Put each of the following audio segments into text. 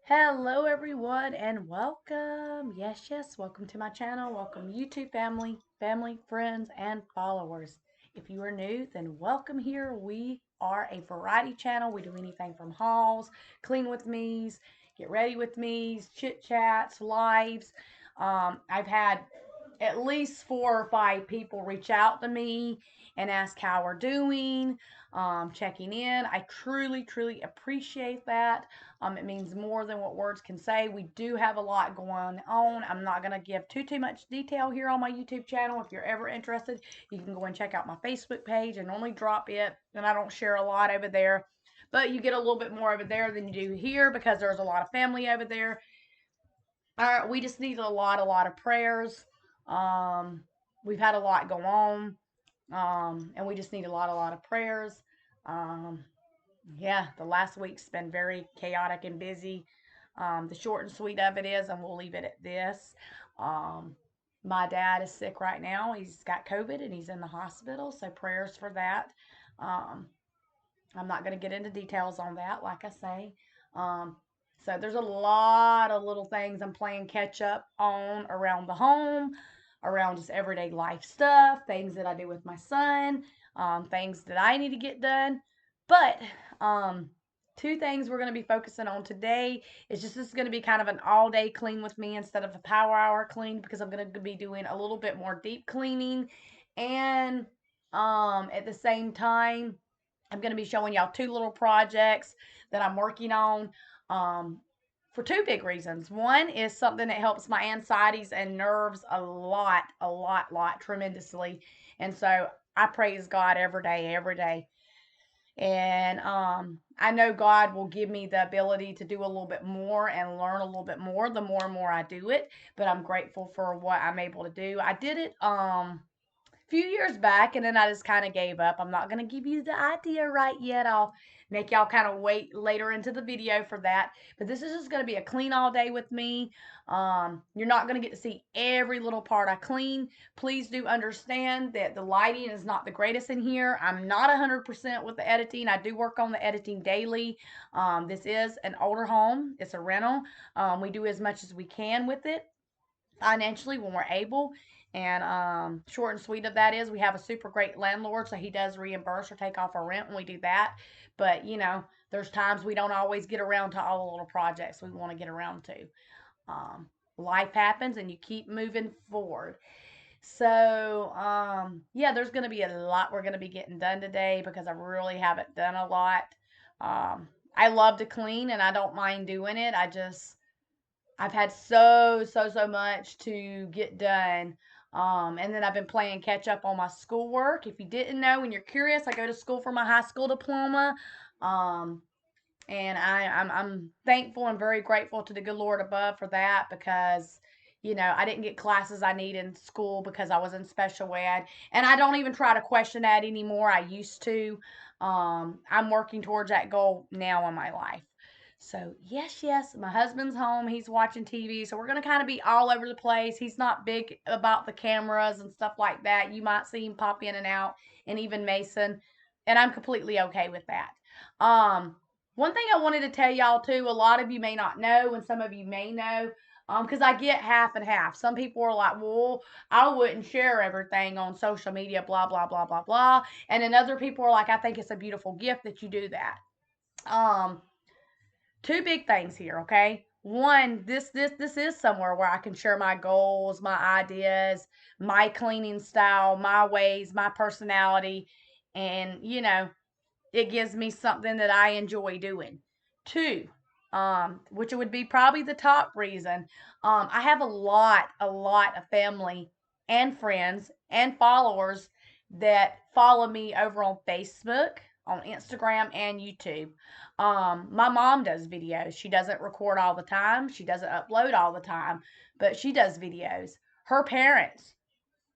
Hello everyone and welcome. Yes, welcome to my channel. Welcome YouTube family, friends, and followers. If you are new, then welcome here. We are a variety channel. We do anything from hauls, clean with me's, get ready with me's, chit chats, lives. I've had at least 4 or 5 people reach out to me and ask how we're doing, checking in. I truly appreciate that. It means more than what words can say. We do have a lot going on. I'm not going to give too much detail here on my YouTube channel. If you're ever interested, you can go and check out my Facebook page. I normally drop it, and I don't share a lot over there. But you get a little bit more over there than you do here because there's a lot of family over there. We just need a lot of prayers. Um, we've had a lot go on, and we just need a lot of prayers. Um, yeah, the last week's been very chaotic and busy. The short and sweet of it is, and we'll leave it at this. Um, my dad is sick right now. He's got COVID and he's in the hospital, so prayers for that. Um, I'm not going to get into details on that, like I say. Um, so there's a lot of little things I'm playing catch up on around the home, around just everyday life stuff, things that I do with my son, things that I need to get done. But um, two things we're going to be focusing on today is just this is going to be kind of an all day clean with me instead of a power hour clean because I'm going to be doing a little bit more deep cleaning and at the same time I'm going to be showing y'all two little projects that I'm working on for two big reasons. One is something that helps my anxieties and nerves a lot, tremendously. And so I praise God every day, every day. And I know God will give me the ability to do a little bit more and learn a little bit more the more and more I do it. But I'm grateful for what I'm able to do. I did it few years back and then I just kind of gave up. I'm not going to give you the idea right yet. I'll make y'all kind of wait later into the video for that. But this is just going to be a clean all day with me. You're not going to get to see every little part I clean. Please do understand that the lighting is not the greatest in here. I'm not 100% with the editing. I do work on the editing daily. This is an older home. It's a rental. We do as much as we can with it financially when we're able. And short and sweet of that is we have a super great landlord, so he does reimburse or take off our rent when we do that. But there's times we don't always get around to all the little projects we want to get around to. Life happens, and you keep moving forward. So yeah, there's going to be a lot we're going to be getting done today because I really haven't done a lot. I love to clean, and I don't mind doing it. I've had so much to get done. And then I've been playing catch up on my schoolwork. If you didn't know, and you're curious, I go to school for my high school diploma. Um, and I'm thankful and very grateful to the good Lord above for that because I didn't get classes I need in school because I was in special ed, and I don't even try to question that anymore. I used to. I'm working towards that goal now in my life. So yes, my husband's home. He's watching TV, so we're gonna kind of be all over the place. He's not big about the cameras and stuff like that. You might see him pop in and out, and even Mason, and I'm completely okay with that. One thing I wanted to tell y'all too, a lot of you may not know, and some of you may know, because I get half and half. Some people are like, well, I wouldn't share everything on social media, blah, blah, blah, blah, blah. And then other people are like, I think it's a beautiful gift that you do that. Um, Two big things here, okay? One, this is somewhere where I can share my goals, my ideas, my cleaning style, my ways, my personality, and it gives me something that I enjoy doing. Two, which would be probably the top reason, I have a lot of family and friends and followers that follow me over on Facebook, on Instagram, and YouTube. My mom does videos. She doesn't record all the time. She doesn't upload all the time, but she does videos. Her parents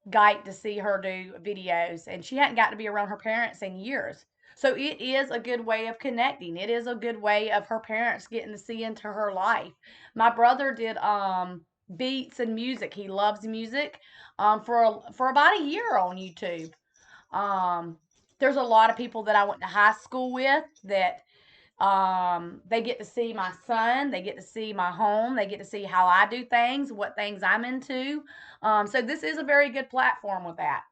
got to see her do videos, and she hadn't got to be around her parents in years. So it is a good way of connecting. It is a good way of her parents getting to see into her life. My brother did beats and music. He loves music for about a year on YouTube. Um there's a lot of people that I went to high school with that They get to see my son. They get to see my home. They get to see how I do things, what things I'm into. So this is a very good platform with that.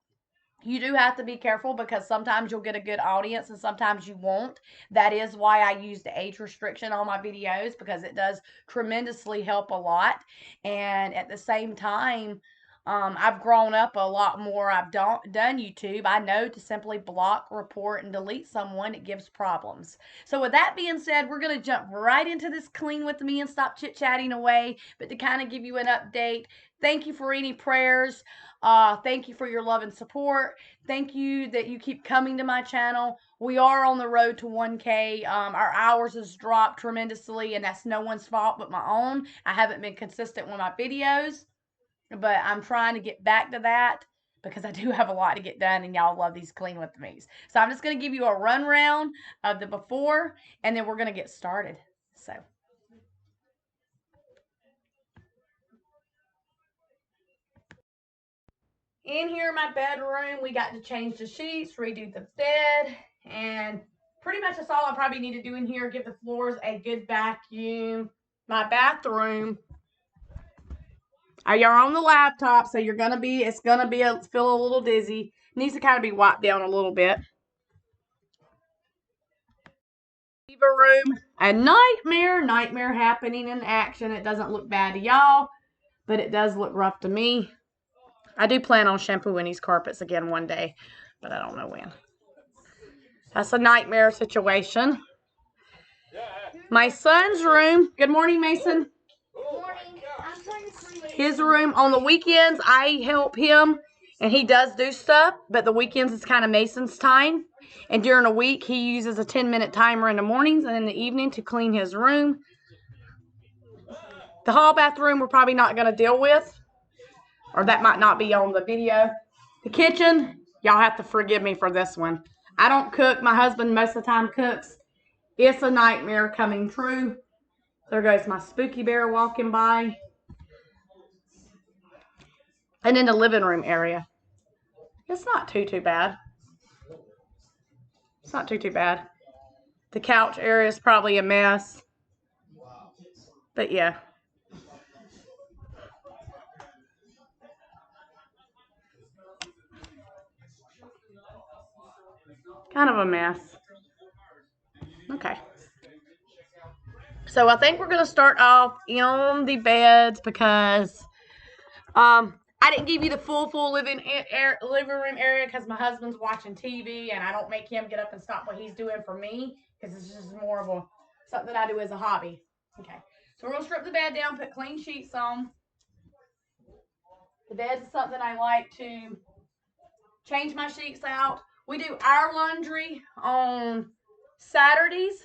You do have to be careful because sometimes you'll get a good audience and sometimes you won't. That is why I use the age restriction on my videos, because it does tremendously help a lot. And at the same time, I've grown up a lot more. I've done YouTube. I know to simply block, report, and delete someone, it gives problems. So with that being said, we're going to jump right into this clean with me and stop chit-chatting away. But to kind of give you an update, thank you for any prayers. Thank you for your love and support. Thank you that you keep coming to my channel. We are on the road to 1K. Our hours has dropped tremendously, and that's no one's fault but my own. I haven't been consistent with my videos, but I'm trying to get back to that because I do have a lot to get done, and y'all love these clean with me's. So I'm just going to give you a run round of the before, and then we're going to get started. So in here in my bedroom, we got to change the sheets, redo the bed, and pretty much that's all I probably need to do in here. Give the floors a good vacuum. My bathroom, you're on the laptop, so it's gonna be feel a little dizzy. Needs to kind of be wiped down a little bit. Diva room, a nightmare happening in action. It doesn't look bad to y'all, but it does look rough to me. I do plan on shampooing these carpets again one day, but I don't know when. That's a nightmare situation. My son's room. Good morning, Mason. Good morning. I'm trying to clean His room. On the weekends, I help him, and he does do stuff, but the weekends is kind of Mason's time. And during the week, he uses a 10-minute timer in the mornings and in the evening to clean his room. The hall bathroom we're probably not going to deal with, or that might not be on the video. The kitchen, y'all have to forgive me for this one. I don't cook. My husband most of the time cooks. It's a nightmare coming true. There goes my spooky bear walking by. And in the living room area. It's not too bad. It's not too bad. The couch area is probably a mess. But yeah. Kind of a mess. Okay. So I think we're going to start off on the beds because I didn't give you the full living room area because my husband's watching TV and I don't make him get up and stop what he's doing for me because it's just more of something I do as a hobby. Okay. So we're going to strip the bed down, put clean sheets on. The bed is something I like to change my sheets out. We do our laundry on Saturdays,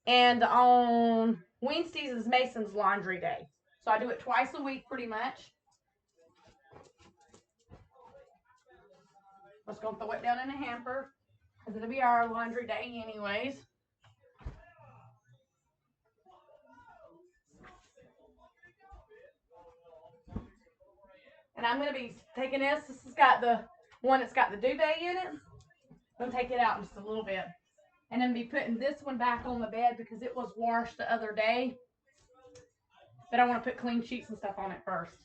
and on Wednesdays is Mason's laundry day. So I do it twice a week pretty much. I'm just going to throw it down in a hamper because it'll be our laundry day anyways. And I'm going to be taking this. This has got the one that's got the duvet in it. I'm going to take it out just a little bit. And then be putting this one back on the bed because it was washed the other day. But I want to put clean sheets and stuff on it first.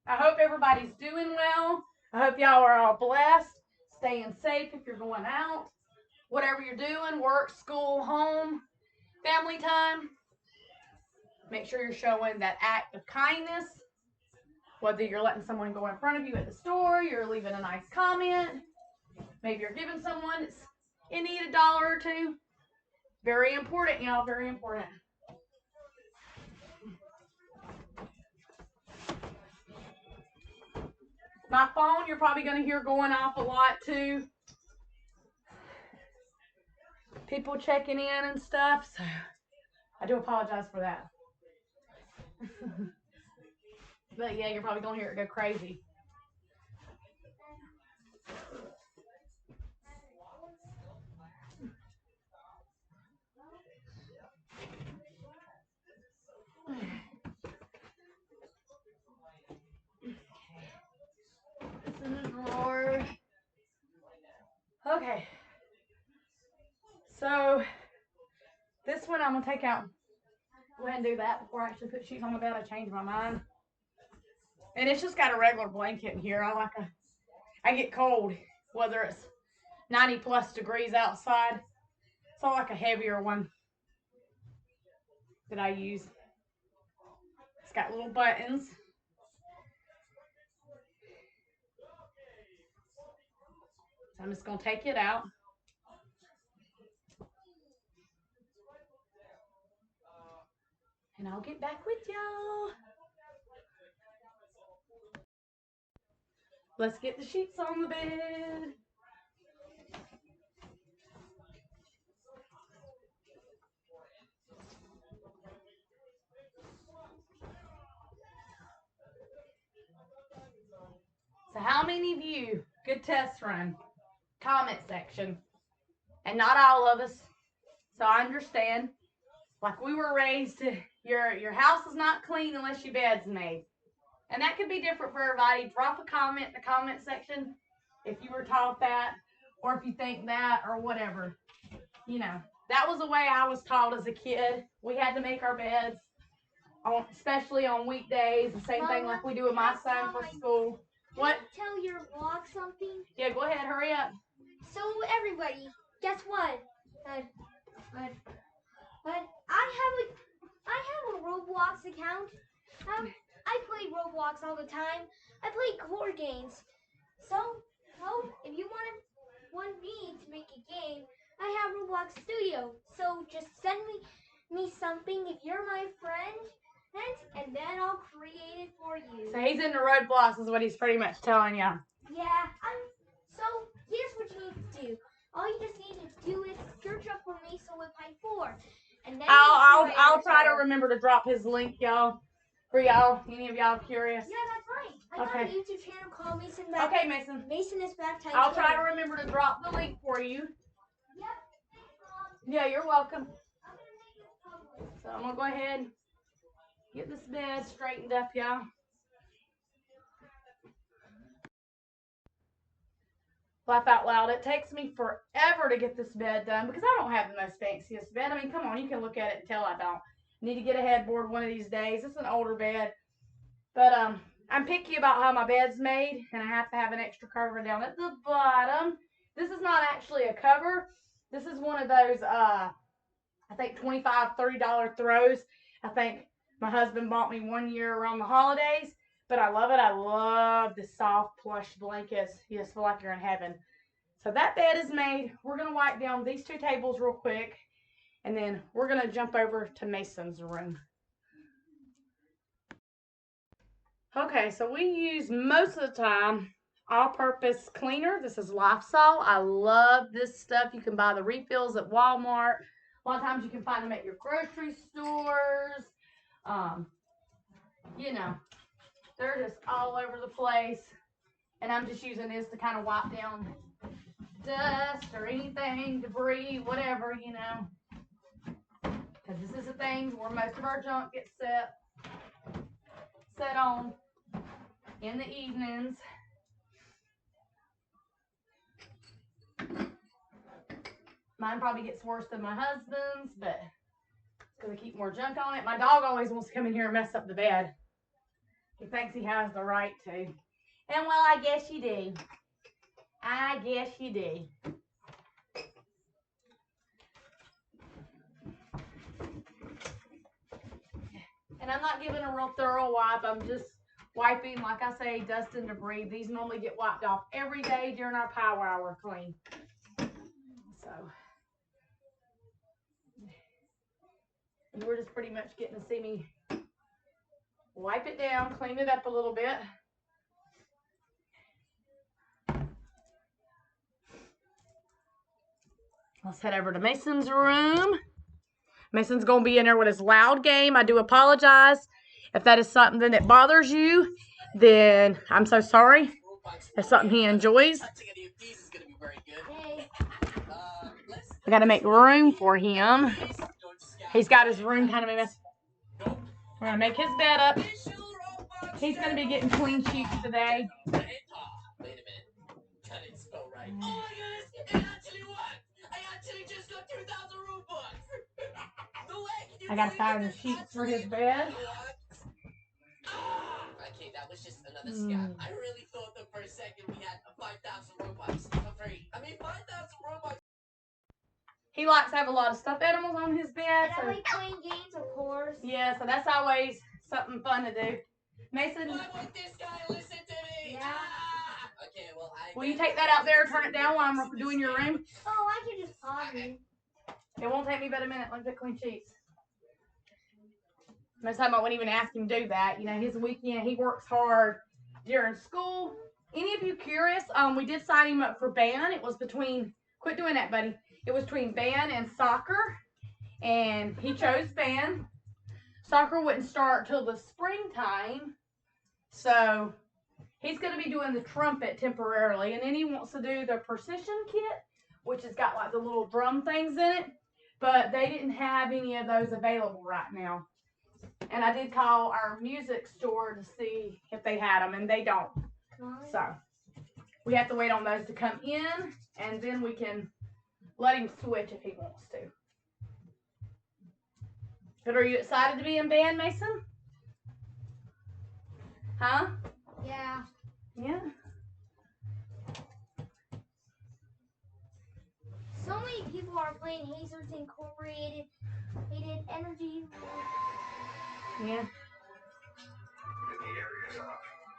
I hope everybody's doing well. I hope y'all are all blessed, staying safe if you're going out. Whatever you're doing, work, school, home, family time. Make sure you're showing that act of kindness. Whether you're letting someone go in front of you at the store, you're leaving a nice comment. Maybe you're giving someone that's in need $1 or $2. Very important, y'all, very important. My phone, you're probably going to hear going off a lot too. People checking in and stuff, so I do apologize for that. But yeah, you're probably going to hear it go crazy. I'm going to take out. Go ahead and do that before I actually put sheets on the bed. I changed my mind. And it's just got a regular blanket in here. I get cold, whether it's 90 plus degrees outside. So I like a heavier one that I use. It's got little buttons. So I'm just going to take it out. And I'll get back with y'all. Let's get the sheets on the bed. So how many of you, good test run, comment section, and not all of us, so I understand, like we were raised to, your house is not clean unless your bed's made. And that could be different for everybody. Drop a comment in the comment section if you were taught that, or if you think that, or whatever. You know, that was the way I was taught as a kid. We had to make our beds, especially on weekdays. The same thing like we do with my son for school. What? Tell your vlog something. Yeah, go ahead. Hurry up. So everybody, guess what? I have a Roblox account. I play Roblox all the time. I play core games. So if you want me to make a game, I have Roblox Studio. So just send me something if you're my friend, and then I'll create it for you. So he's into Roblox is what he's pretty much telling you. Yeah. So here's what you need to do. All you just need to do is search up for Mesa with Pi 4, and then I'll try to remember to drop his link, y'all. For y'all, any of y'all curious? Yeah, that's right. I got a YouTube channel called Mason. Okay, Mason. Mason is baptized. I'll try to remember to drop the link for you. Yep. Yeah, you're welcome. So I'm gonna go ahead and get this bed straightened up, y'all. Laugh out loud. It takes me forever to get this bed done because I don't have the most fanciest bed. I mean, come on, you can look at it and tell I don't. Need to get a headboard one of these days. It's an older bed. But I'm picky about how my bed's made, and I have to have an extra cover down at the bottom. This is not actually a cover. This is one of those, I think $25, $30 throws. I think my husband bought me one year around the holidays. But I love it. I love the soft plush blankets. You just feel like you're in heaven. So that bed is made. We're going to wipe down these two tables real quick. And then we're going to jump over to Mason's room. Okay, so we use most of the time all-purpose cleaner. This is Lifesaw. I love this stuff. You can buy the refills at Walmart. A lot of times you can find them at your grocery stores. You know. They're just all over the place. And I'm just using this to kind of wipe down dust or anything, debris, whatever, you know. Because this is the things where most of our junk gets set on in the evenings. Mine probably gets worse than my husband's, but it's because I keep more junk on it. My dog always wants to come in here and mess up the bed. He thinks he has the right to. And well, I guess you do. I guess you do. And I'm not giving a real thorough wipe. I'm just wiping, like I say, dust and debris. These normally get wiped off every day during our power hour clean. So you were just pretty much getting to see me wipe it down, clean it up a little bit. Let's head over to Mason's room. Mason's going to be in there with his loud game. I do apologize. If that is something that bothers you, then I'm so sorry. It's something he enjoys. I got to make room for him. He's got his room kind of a mess. We're going to make his bed up. He's going to be getting clean sheets today. Wait a minute. That didn't spell right. Oh my goodness! It actually worked! I actually just got 2,000 Robux! No I gotta find the sheets for his bed. Okay, that was just another scam. I really thought the first second we had 5,000 robots for free. I mean, 5,000 robots. He likes to have a lot of stuffed animals on his bed. And I like playing games, of course. Yeah, so that's always something fun to do. Mason, Why won't this guy listen to me? Yeah. Okay, well, will you take that out there and turn it down while I'm doing your room? Oh, I can just pause you. It won't take me but a minute. Let me put clean sheets. Most time I wouldn't even ask him to do that. You know, his weekend, he works hard during school. Any of you curious? We did sign him up for band. It was between, quit doing that, buddy. It was between band and soccer, and he chose band. Soccer wouldn't start till the springtime, so he's going to be doing the trumpet temporarily, and then he wants to do the precision kit, which has got like the little drum things in it, but they didn't have any of those available right now. And I did call our music store to see if they had them, and they don't. So we have to wait on those to come in, and then we can let him switch if he wants to. But are you excited to be in band, Mason? Huh? Yeah. Yeah. So many people are playing Hazards Incorporated, Energy. Yeah. In the areas of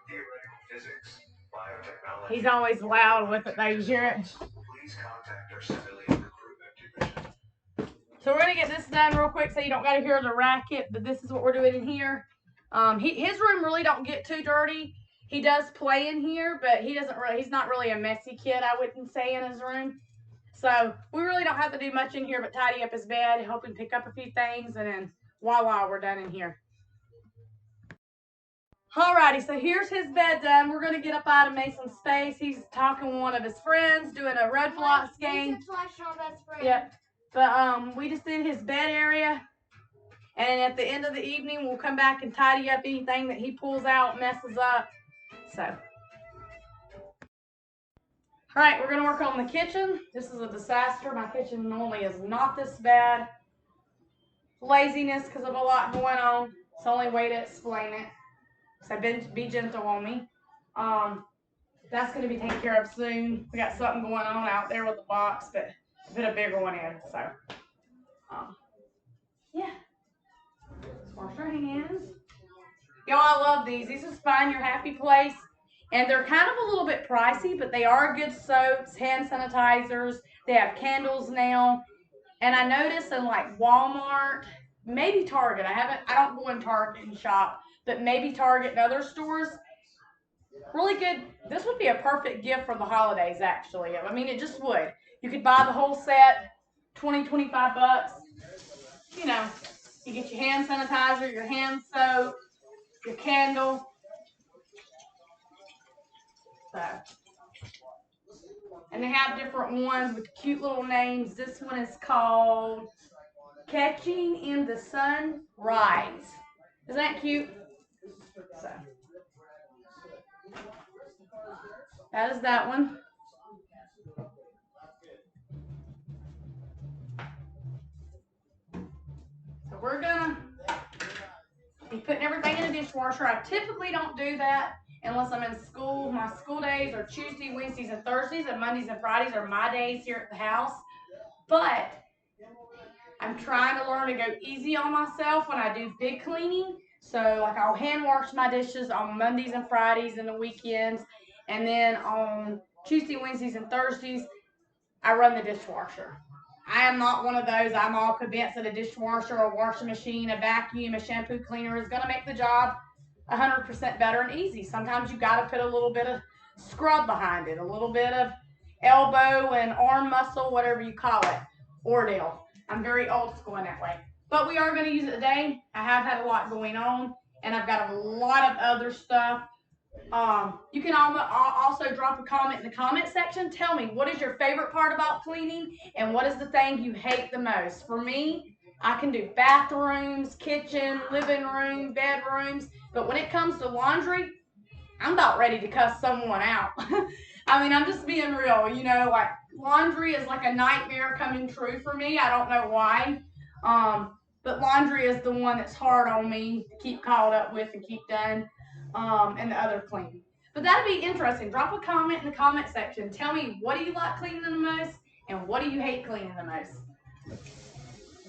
theoretical physics, biotechnology. He's always loud with it, though. You hear it? Please contact our civilian recruitment division. So we're gonna get this done real quick, so you don't gotta hear the racket. But this is what we're doing in here. His room really don't get too dirty. He does play in here, but he doesn't really. He's not really a messy kid, I wouldn't say, in his room. So we really don't have to do much in here but tidy up his bed, help him pick up a few things, and then voila, we're done in here. Alrighty, so here's his bed done. We're gonna get up out of Mason's space. He's talking with one of his friends, doing a Redblocks game. Yep. But we just did his bed area, and at the end of the evening, we'll come back and tidy up anything that he pulls out, messes up. So, all right, we're gonna work on the kitchen. This is a disaster. My kitchen normally is not this bad. Laziness because of a lot going on. It's the only way to explain it. So be gentle on me. That's going to be taken care of soon. We got something going on out there with the box, but put a bigger one in. So, yeah. Let's wash our hands. Y'all, I love these. These is Find Your Happy Place. And they're kind of a little bit pricey, but they are good soaps, hand sanitizers. They have candles now. And I noticed in like Walmart, maybe Target. I don't go in Target and shop, but maybe Target and other stores. Really good. This would be a perfect gift for the holidays, actually. I mean, it just would. You could buy the whole set, 20, 25 bucks. You know, you get your hand sanitizer, your hand soap, your candle. So, and they have different ones with cute little names. This one is called Catching in the Sunrise. Isn't that cute? So, that is that one. So we're gonna be putting everything in the dishwasher. I typically don't do that unless I'm in school. My school days are Tuesday, Wednesdays, and Thursdays, and Mondays and Fridays are my days here at the house. But I'm trying to learn to go easy on myself when I do big cleaning. So like I'll hand wash my dishes on Mondays and Fridays and the weekends. And then on Tuesday, Wednesdays, and Thursdays, I run the dishwasher. I am not one of those. I'm all convinced that a dishwasher, a washing machine, a vacuum, a shampoo cleaner is going to make the job 100% better and easy. Sometimes you got to put a little bit of scrub behind it, a little bit of elbow and arm muscle, whatever you call it, ordeal. I'm very old school in that way. But we are going to use it today. I have had a lot going on, and I've got a lot of other stuff. You can also drop a comment in the comment section. Tell me, what is your favorite part about cleaning, and what is the thing you hate the most? For me, I can do bathrooms, kitchen, living room, bedrooms, but when it comes to laundry, I'm about ready to cuss someone out. I mean, I'm just being real, you know, like laundry is like a nightmare coming true for me. I don't know why. But laundry is the one that's hard on me to keep caught up with and keep done, and the other cleaning. But that'd be interesting. Drop a comment in the comment section. Tell me, what do you like cleaning the most, and what do you hate cleaning the most?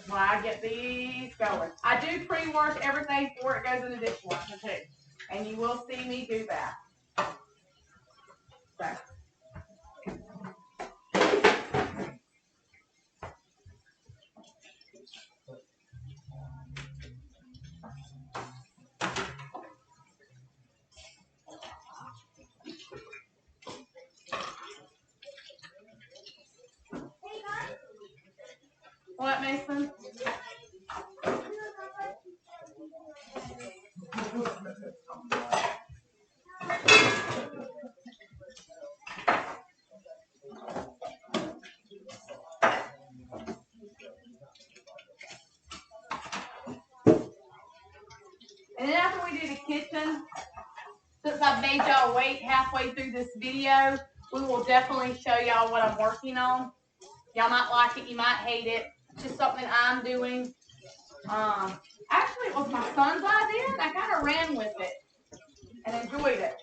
While I get these going. I do pre-wash everything before it goes in the dishwasher too. And you will see me do that. So. What, Mason? And then after we do the kitchen, since I've made y'all wait halfway through this video, we will definitely show y'all what I'm working on. Y'all might like it, you might hate it. It's just something I'm doing. Actually, it was my son's idea, and I kind of ran with it and enjoyed it.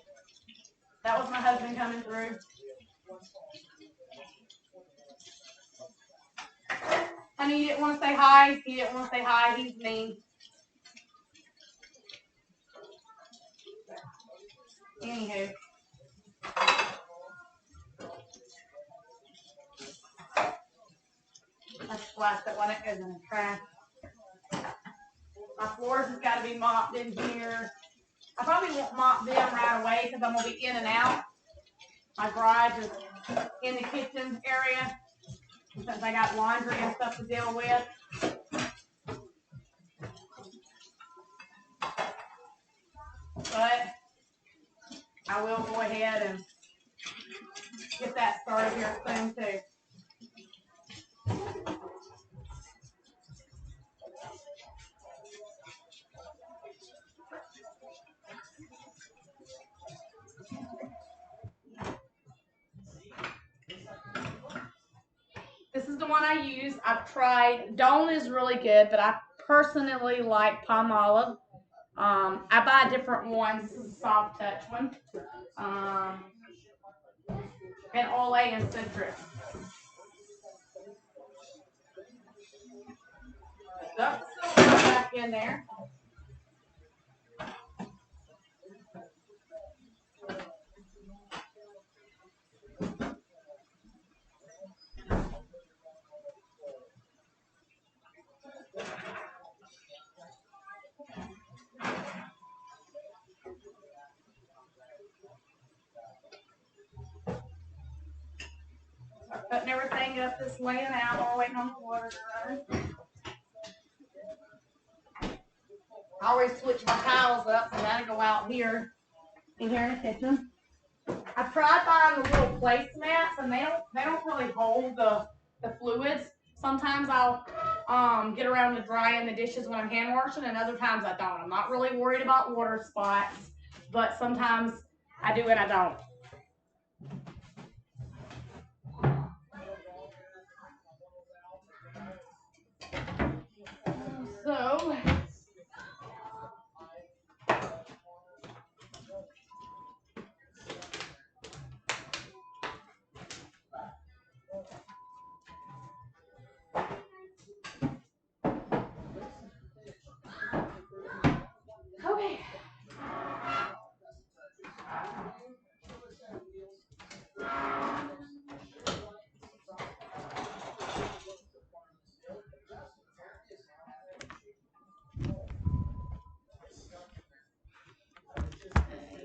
That was my husband coming through. Honey, you didn't want to say hi? He didn't want to say hi. He's mean. Anywho. I splashed that one. It goes in the trash. My floors has got to be mopped in here. I probably won't mop them right away because I'm going to be in and out. My garage is in the kitchen area since I got laundry and stuff to deal with. But I will go ahead and get that started here soon too. This is the one I use. I've tried. Dawn is really good, but I personally like Palmolive. I buy different ones. This is a soft touch one. And Olay and Citrus. That's still back in there. Putting everything up, just laying out while waiting on the water to run. I always switch my towels up and then I go out here in the kitchen. I've tried buying the little placemats and they don't really hold the fluids. Sometimes I'll get around to drying the dishes when I'm hand washing, and other times I don't. I'm not really worried about water spots, but sometimes I do and I don't. So okay.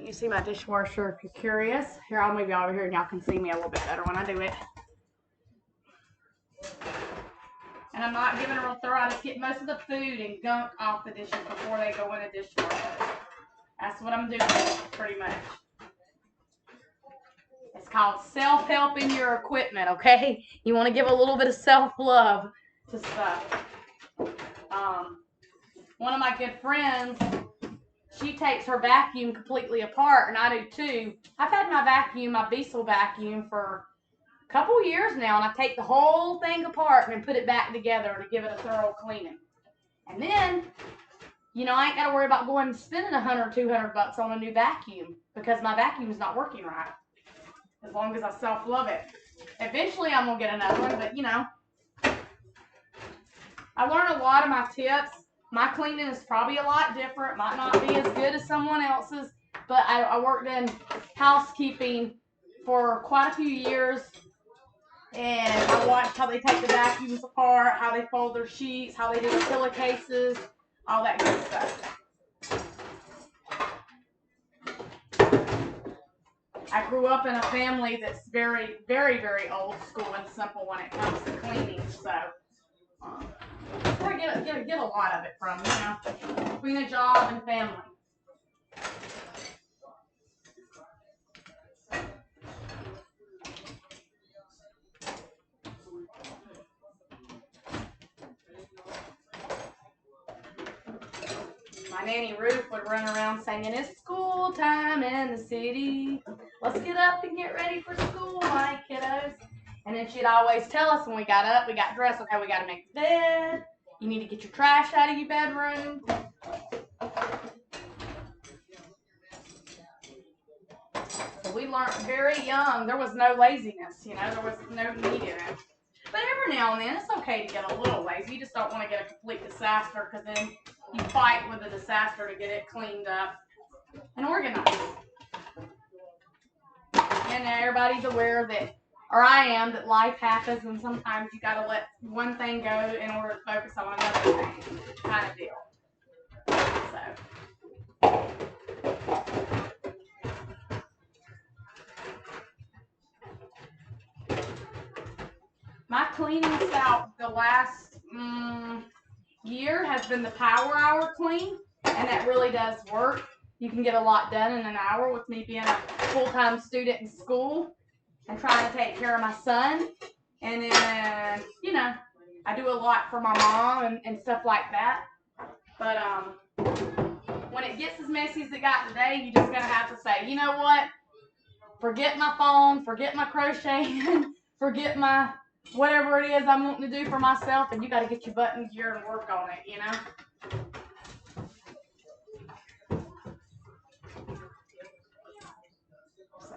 You see my dishwasher if you're curious. Here, I'll move you over here and y'all can see me a little bit better when I do it. And I'm not giving it a real thorough. I just get most of the food and gunk off the dishes before they go in the dishwasher. That's what I'm doing pretty much. It's called self-help in your equipment, okay? You want to give a little bit of self-love to stuff. One of my good friends, she takes her vacuum completely apart, and I do too. I've had my vacuum, my Diesel vacuum, for a couple years now, and I take the whole thing apart and then put it back together to give it a thorough cleaning. And then, you know, I ain't got to worry about going and spending $100 or $200 on a new vacuum because my vacuum is not working right. As long as I self-love it. Eventually, I'm going to get another one, but, you know. I learned a lot of my tips. My cleaning is probably a lot different. Might not be as good as someone else's. But I worked in housekeeping for quite a few years. And I watched how they take the vacuums apart, how they fold their sheets, how they do the pillowcases, all that good stuff. I grew up in a family that's very, very, very old school and simple when it comes to cleaning. So I get a lot of it from, you know, between a job and family. My Nanny Ruth would run around singing, "It's school time in the city. Let's get up and get ready for school, my kiddos." And then she'd always tell us when we got up, we got dressed, okay, we got to make the bed. You need to get your trash out of your bedroom. So we learned very young. There was no laziness, you know. There was no need in it. But every now and then, it's okay to get a little lazy. You just don't want to get a complete disaster because then you fight with the disaster to get it cleaned up and organized. And everybody's aware that, or I am, that life happens and sometimes you got to let one thing go in order to focus on another thing, kind of deal. So. My cleaning spout the last year has been the Power Hour clean, and that really does work. You can get a lot done in an hour with me being a full-time student in school and trying to take care of my son. And then, you know, I do a lot for my mom and stuff like that. But when it gets as messy as it got today, you just gonna have to say, you know what? Forget my phone, forget my crocheting, forget my whatever it is I'm wanting to do for myself, and you got to get your butt in gear and work on it, you know? So,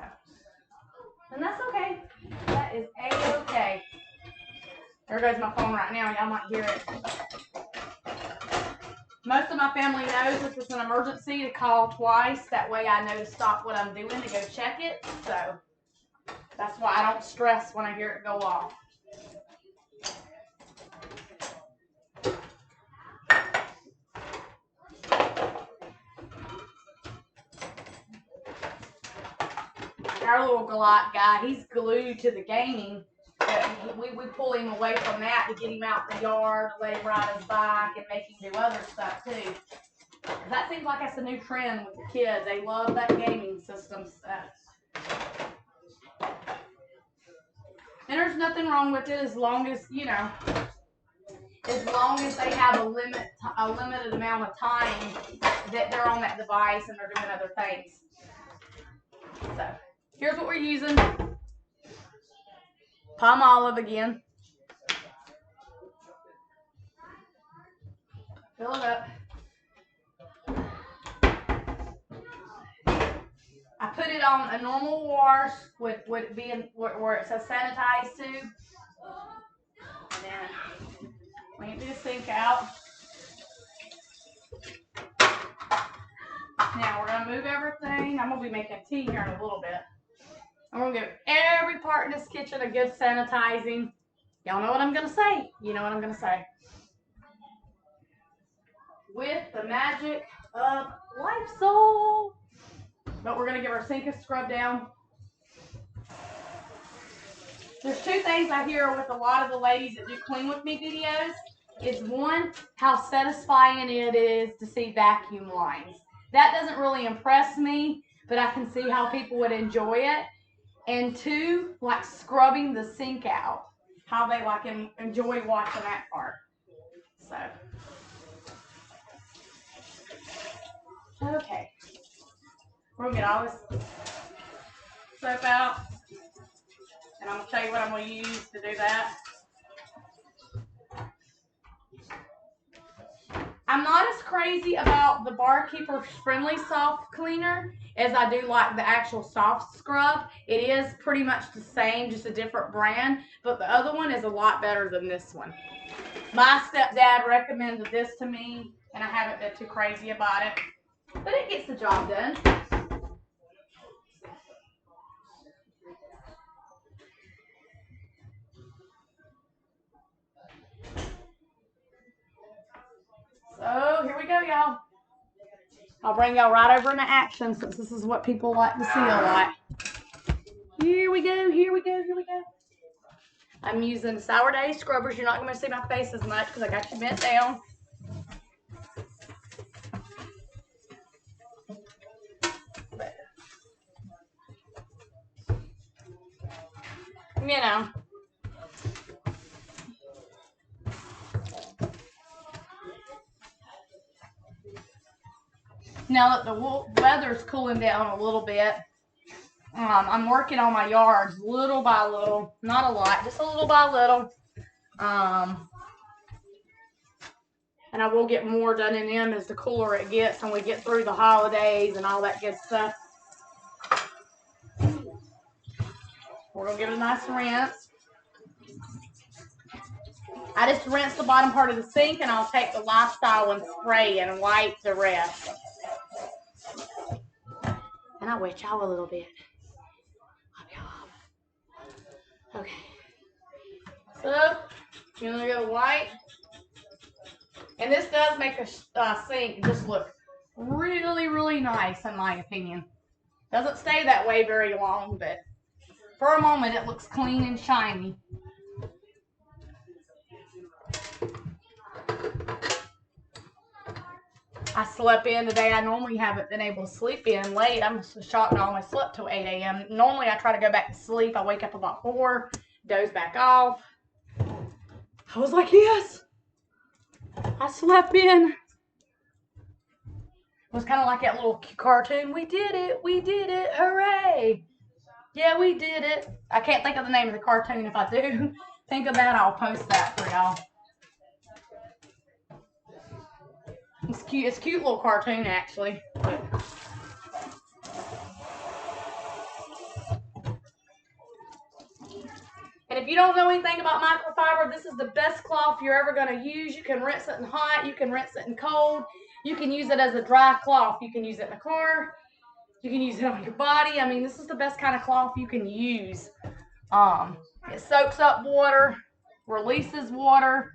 and that's okay. That is A-okay. There goes my phone right now. Y'all might hear it. Most of my family knows if it's an emergency to call twice. That way I know to stop what I'm doing to go check it. So that's why I don't stress when I hear it go off. Our little Galot guy, he's glued to the gaming. We pull him away from that to get him out in the yard, let him ride his bike, and make him do other stuff too. That seems like that's a new trend with the kids. They love that gaming system stuff. And there's nothing wrong with it as long as, you know, as long as they have a limited amount of time that they're on that device and they're doing other things. So, here's what we're using. Palmolive again. Fill it up. I put it on a normal wash with being where it says sanitize to. And then we empty the sink out. Now we're gonna move everything. I'm gonna be making tea here in a little bit. I'm gonna give every part in this kitchen a good sanitizing. Y'all know what I'm gonna say. You know what I'm gonna say. With the magic of Lysol. But we're gonna give our sink a scrub down. There's two things I hear with a lot of the ladies that do clean with me videos. Is one, how satisfying it is to see vacuum lines. That doesn't really impress me, but I can see how people would enjoy it. And two, like scrubbing the sink out. How they like enjoy watching that part. So. Okay. We're going to get all this soap out. And I'm going to tell you what I'm going to use to do that. I'm not as crazy about the Barkeeper Friendly Soft Cleaner as I do like the actual soft scrub. It is pretty much the same, just a different brand, but the other one is a lot better than this one. My stepdad recommended this to me, and I haven't been too crazy about it, but it gets the job done. So here we go, y'all. I'll bring y'all right over into action since this is what people like to see a lot. Here we go, here we go, here we go. I'm using Sour Day scrubbers. You're not going to see my face as much because I got you bent down. You know. Now that the weather's cooling down a little bit, I'm working on my yards little by little. Not a lot, just a little by little. And I will get more done in them as the cooler it gets and we get through the holidays and all that good stuff. We're going to give it a nice rinse. I just rinse the bottom part of the sink and I'll take the Lifestyle and spray and wipe the rest. And I'll wet y'all a little bit. Okay. So, you're going to go white. And this does make a sink just look really, really nice in my opinion. Doesn't stay that way very long, but for a moment it looks clean and shiny. I slept in today. I normally haven't been able to sleep in late. I'm shocked I only slept till 8 a.m. Normally I try to go back to sleep. I wake up about 4, doze back off. I was like, yes, I slept in. It was kind of like that little cartoon. We did it, hooray. Yeah, we did it. I can't think of the name of the cartoon. If I do think of that, I'll post that for y'all. It's cute. It's a cute little cartoon, actually. And if you don't know anything about microfiber, this is the best cloth you're ever going to use. You can rinse it in hot. You can rinse it in cold. You can use it as a dry cloth. You can use it in the car. You can use it on your body. I mean, this is the best kind of cloth you can use. It soaks up water, releases water,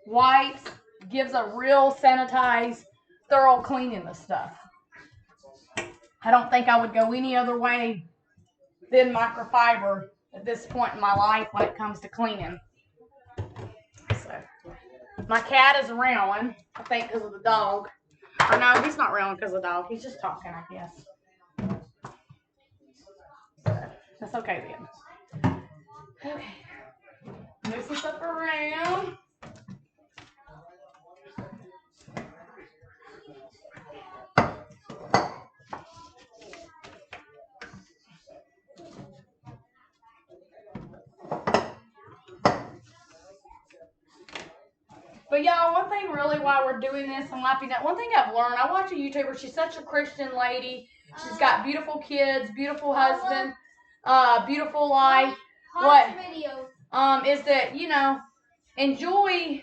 wipes, gives a real sanitized, thorough cleaning of stuff. I don't think I would go any other way than microfiber at this point in my life when it comes to cleaning. So, my cat is rowing, I think because of the dog. Or no, he's not rowing because of the dog. He's just talking, I guess. So, that's okay then. Okay. Move some stuff around. But y'all, one thing really while we're doing this and lapping up, one thing I've learned, I watch a YouTuber, she's such a Christian lady. She's got beautiful kids, beautiful husband, beautiful life. What is that, you know, enjoy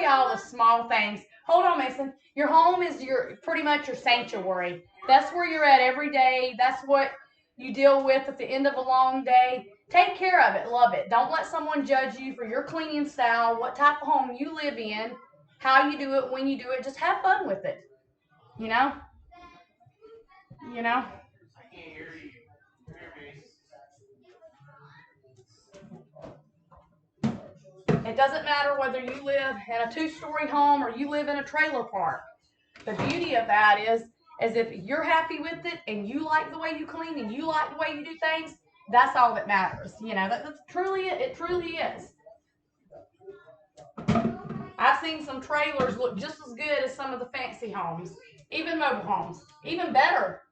all the small things. Hold on, Mason. Your home is pretty much your sanctuary. That's where you're at every day. That's what you deal with at the end of a long day. Take care of it. Love it. Don't let someone judge you for your cleaning style, what type of home you live in, how you do it, when you do it. Just have fun with it. You know? You know? It doesn't matter whether you live in a 2-story home or you live in a trailer park. The beauty of that is if you're happy with it and you like the way you clean and you like the way you do things, that's all that matters. You know, that's truly it. It truly is. I've seen some trailers look just as good as some of the fancy homes, even mobile homes, even better.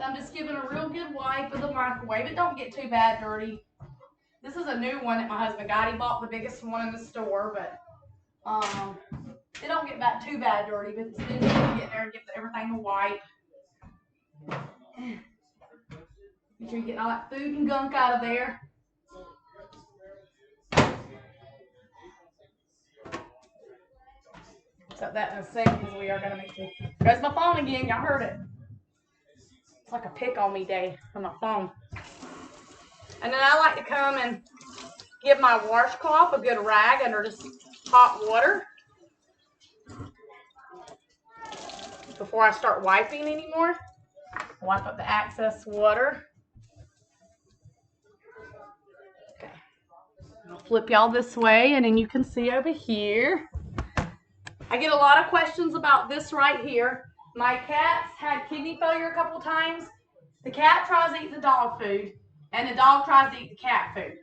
So I'm just giving a real good wipe of the microwave. It don't get too bad dirty. This is a new one that my husband got. He bought the biggest one in the store, but it don't get too bad dirty. But it's good to get there and give everything a wipe. Make sure you get all that food and gunk out of there. Set that in a sink because we are going to make it. There's my phone again. Y'all heard it. It's like a pick on me day on my phone. And then I like to come and give my washcloth a good rag under just hot water before I start wiping anymore. Wipe up the excess water. Okay. I'll flip y'all this way and then you can see over here. I get a lot of questions about this right here. My cat's had kidney failure a couple times. The cat tries to eat the dog food and the dog tries to eat the cat food.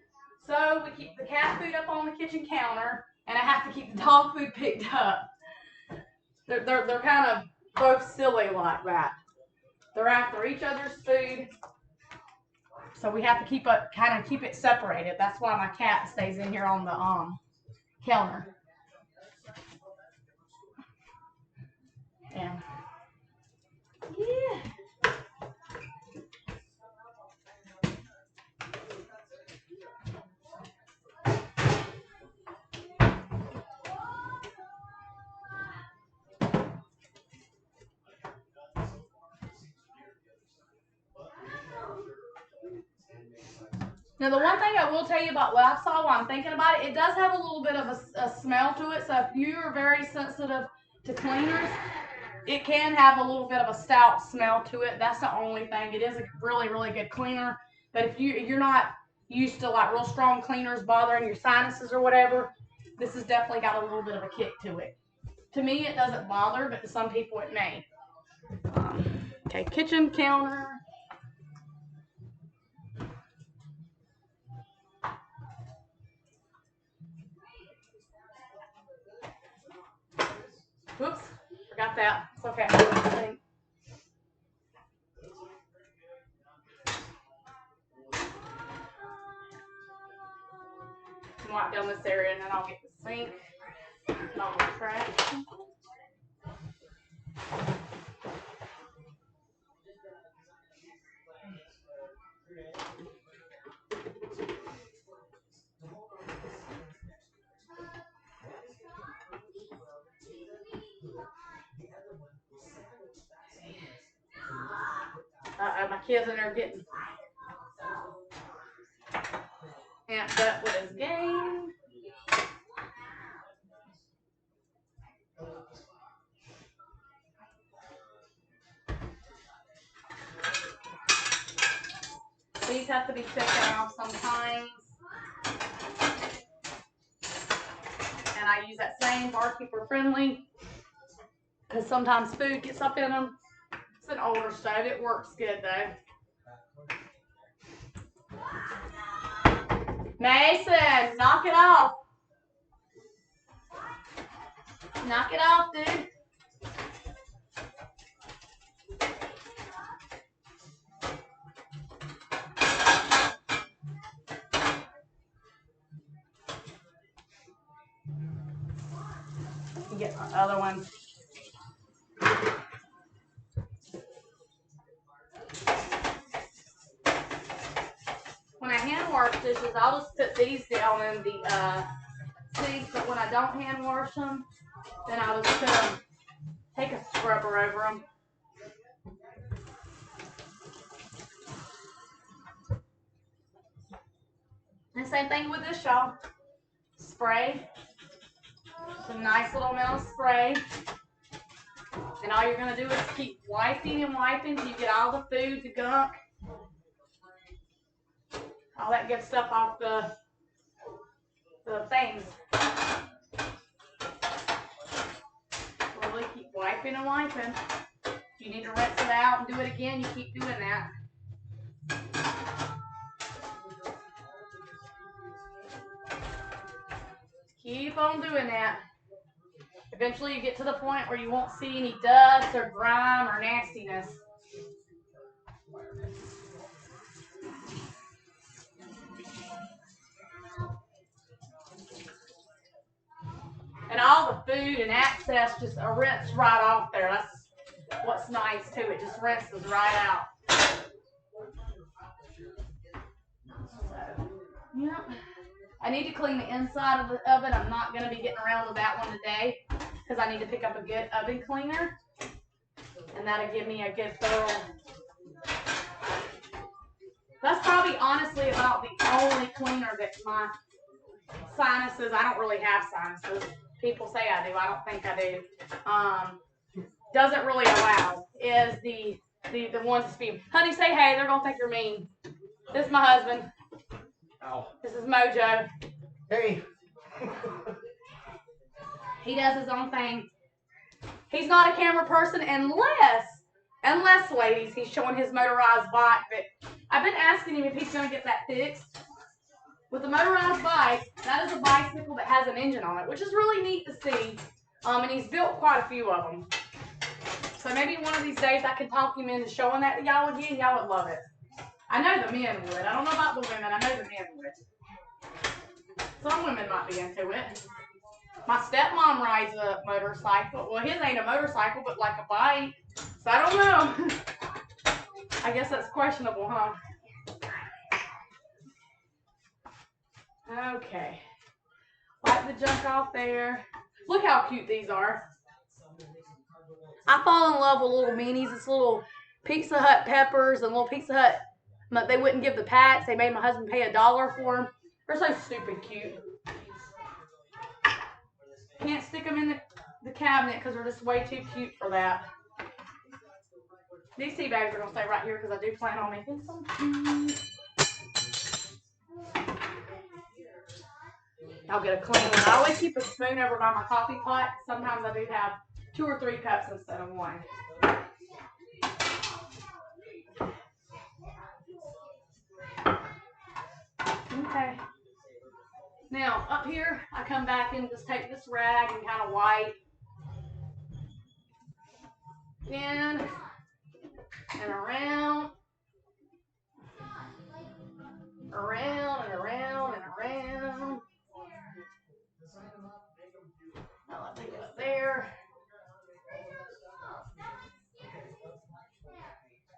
So we keep the cat food up on the kitchen counter and I have to keep the dog food picked up. They're kind of both silly like that. They're after each other's food. So we have to kind of keep it separated. That's why my cat stays in here on the counter. Yeah. Now, the one thing I will tell you about Lysol while I'm thinking about it, it does have a little bit of a smell to it. So if you are very sensitive to cleaners, it can have a little bit of a stout smell to it. That's the only thing. It is a really, really good cleaner. But if you're not used to like real strong cleaners bothering your sinuses or whatever, this has definitely got a little bit of a kick to it. To me, it doesn't bother, but to some people it may. Okay, kitchen counter. Whoops, forgot that. It's okay. Wipe down this area and then I'll get the sink and all the trash. My kid's in there getting amped up with his game. These have to be taken off sometimes. And I use that same barkeeper friendly because sometimes food gets up in them. It's an older stove. It works good though. Mason, knock it off. Knock it off, dude. Get my other one. When I hand wash dishes, I'll just put these down in the sink, but when I don't hand wash them, then I'll just take a scrubber over them. And same thing with this, y'all. Spray. Some nice little amount of spray. And all you're going to do is keep wiping and wiping till you get all the food, the gunk, all that good stuff off the things. Slowly keep wiping and wiping. If you need to rinse it out and do it again, you keep doing that. Keep on doing that. Eventually you get to the point where you won't see any dust or grime or nastiness. the food and access, just a rinse right off there. That's what's nice too. It just rinses right out. So, yeah. I need to clean the inside of the oven. I'm not going to be getting around to that one today because I need to pick up a good oven cleaner. And that'll give me a good thorough. That's probably honestly about the only cleaner that my sinuses, I don't really have sinuses. People say I do. I don't think I do. Doesn't really allow is the ones to speak. Honey, say hey. They're going to think you're mean. This is my husband. Ow. This is Mojo. Hey. He does his own thing. He's not a camera person unless, ladies, he's showing his motorized bike. But I've been asking him if he's going to get that fixed. With the motorized bike, that is a bicycle that has an engine on it, which is really neat to see. And he's built quite a few of them. So maybe one of these days I can talk him into showing that to y'all again. Y'all would love it. I know the men would. I don't know about the women. I know the men would. Some women might be into it. My stepmom rides a motorcycle. Well, his ain't a motorcycle, but like a bike. So I don't know. I guess that's questionable, huh? Okay. Wipe the junk off there. Look how cute these are. I fall in love with little minis. It's little Pizza Hut peppers and little Pizza Hut. They wouldn't give the packs. They made my husband pay $1 for them. They're so stupid cute. Can't stick them in the cabinet because they're just way too cute for that. These tea bags are going to stay right here because I do plan on making some tea. I'll get a clean one. I always keep a spoon over by my coffee pot. Sometimes I do have 2 or 3 cups instead of 1. Okay. Now, up here, I come back and just take this rag and kind of wipe in and around, around and around and around. I'll take it up there.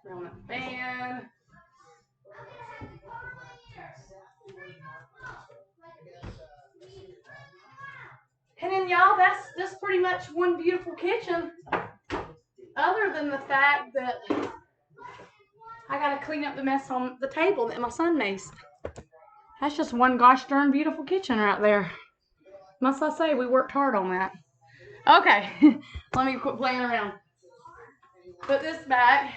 Around the fan. And then y'all, that's pretty much one beautiful kitchen. Other than the fact that I gotta clean up the mess on the table that my son made. That's just one gosh darn beautiful kitchen right there. Must I say, we worked hard on that. Okay, let me quit playing around. Put this back.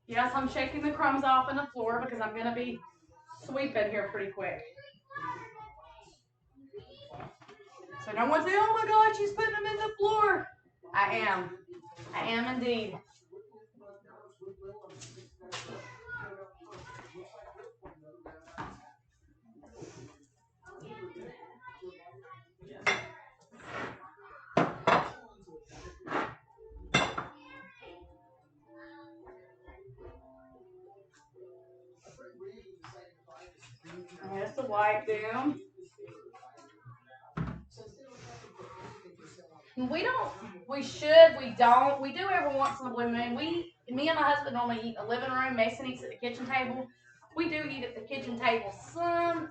Yes, I'm shaking the crumbs off on the floor because I'm going to be sweeping here pretty quick. So no one say, oh my God, she's putting them in the floor. I am. I am indeed. There's the wipe down. We do every once in a blue moon. Me and my husband normally eat in the living room. Mason eats at the kitchen table. We do eat at the kitchen table some,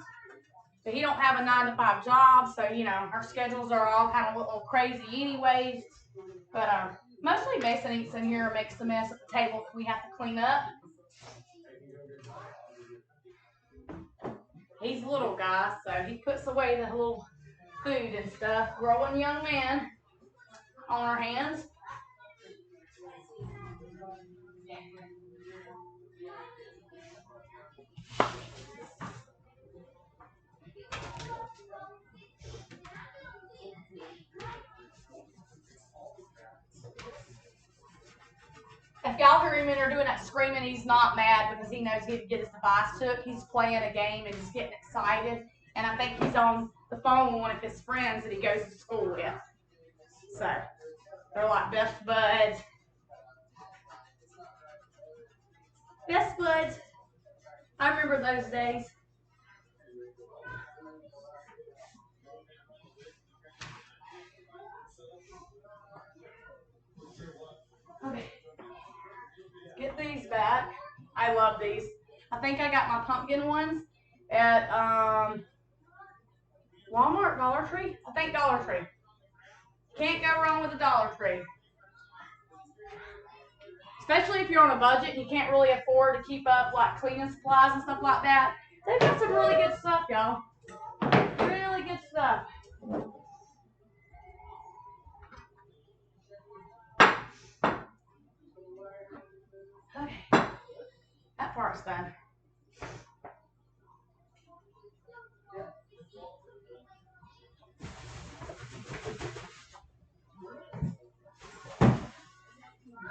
but he don't have a 9-to-5 job, so, you know, our schedules are all kind of a little crazy anyways. But mostly Mason eats in here and makes the mess at the table that we have to clean up. He's a little guy, so he puts away the little food and stuff. Growing young man on our hands. If y'all hear him in there doing that screaming, he's not mad because he knows he had to get his device took. He's playing a game and he's getting excited. And I think he's on the phone with one of his friends that he goes to school with. So, they're like best buds. Best buds. I remember those days. Okay. Get these back. I love these. I think I got my pumpkin ones at Walmart, Dollar Tree. I think Dollar Tree. Can't go wrong with a Dollar Tree. Especially if you're on a budget and you can't really afford to keep up like cleaning supplies and stuff like that. They've got some really good stuff, y'all. Really good stuff. Okay. That part's done.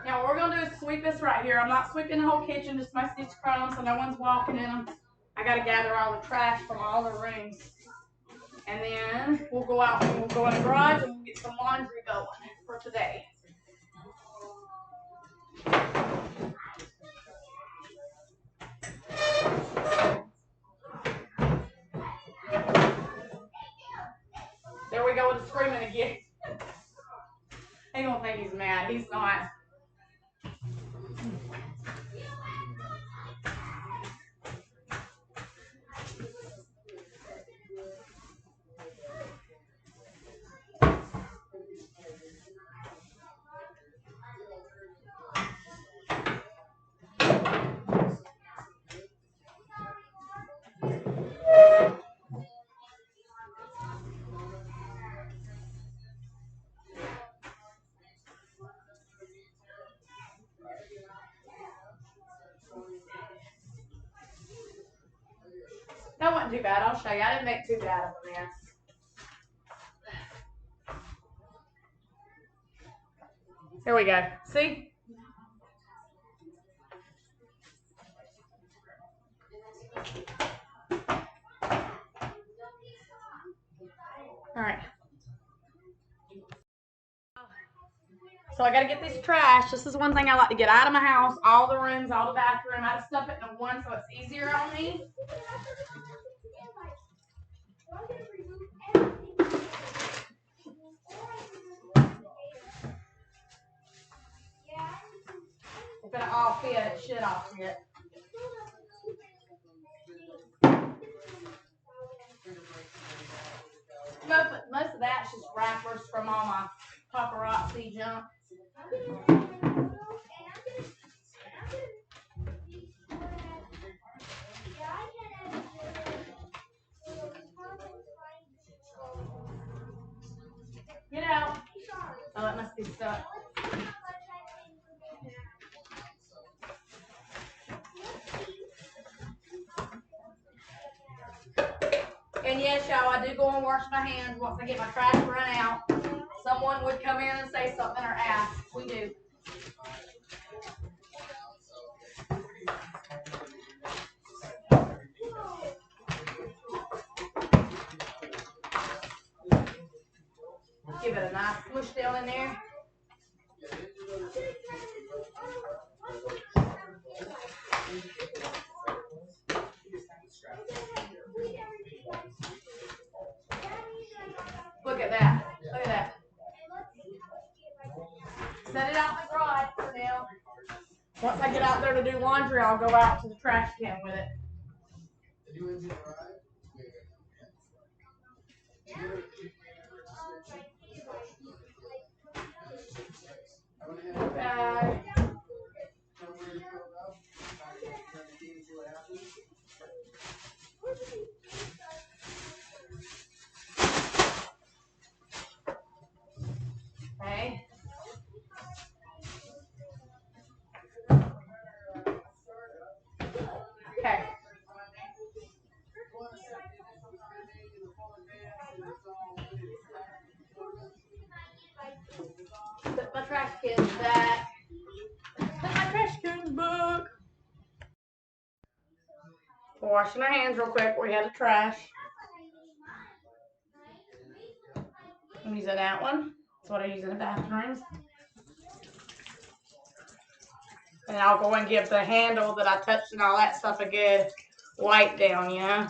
Now what we're going to do is sweep this right here. I'm not sweeping the whole kitchen, just most of these crumbs so no one's walking in them. I got to gather all the trash from all the rooms. And then we'll go out and we'll go in the garage and we'll get some laundry going for today. There we go with the screaming again. They gonna think he's mad. He's not. That wasn't too bad. I'll show you. I didn't make too bad of a mess. Here we go. See? All right. So I got to get this trash. This is one thing I like to get out of my house. All the rooms, all the bathroom. I just stuff it in one so it's easier on me. If it all fit, it should all fit. Most of that's just wrappers from all my paparazzi junk. Get out. Oh, it must be stuck. And yes, y'all, I do go and wash my hands once I get my trash run out. Someone would come in and say something or ask. We do. Give it a nice push down in there. Look at that. Look at that. Set it out in the garage for now. Once I get out there to do laundry, I'll go out to the trash can with it. Bag. Okay. Okay. We're washing our hands real quick. We had the trash. I'm using that one. That's what I use in the bathrooms. And I'll go and give the handle that I touched and all that stuff a good wipe down, you know.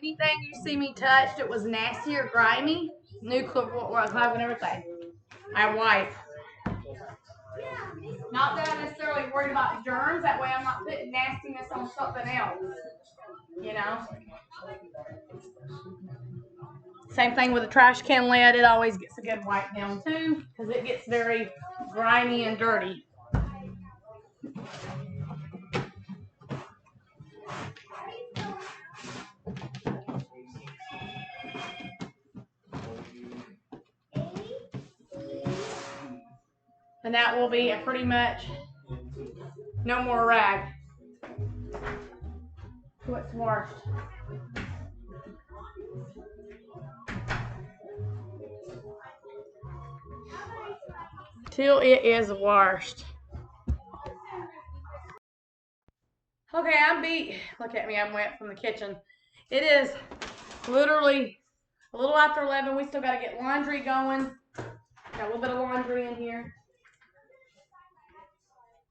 Anything you see me touch that was nasty or grimy, new clip and everything, I wipe. Not that I'm necessarily worried about germs, that way I'm not putting nastiness on something else, you know. Same thing with the trash can lid, it always gets a good wipe down too, because it gets very grimy and dirty. And that will be pretty much no more rag. What's washed? Till it is washed. Okay, I'm beat. Look at me, I'm wet from the kitchen. It is literally a little after 11. We still got to get laundry going. Got a little bit of laundry in here.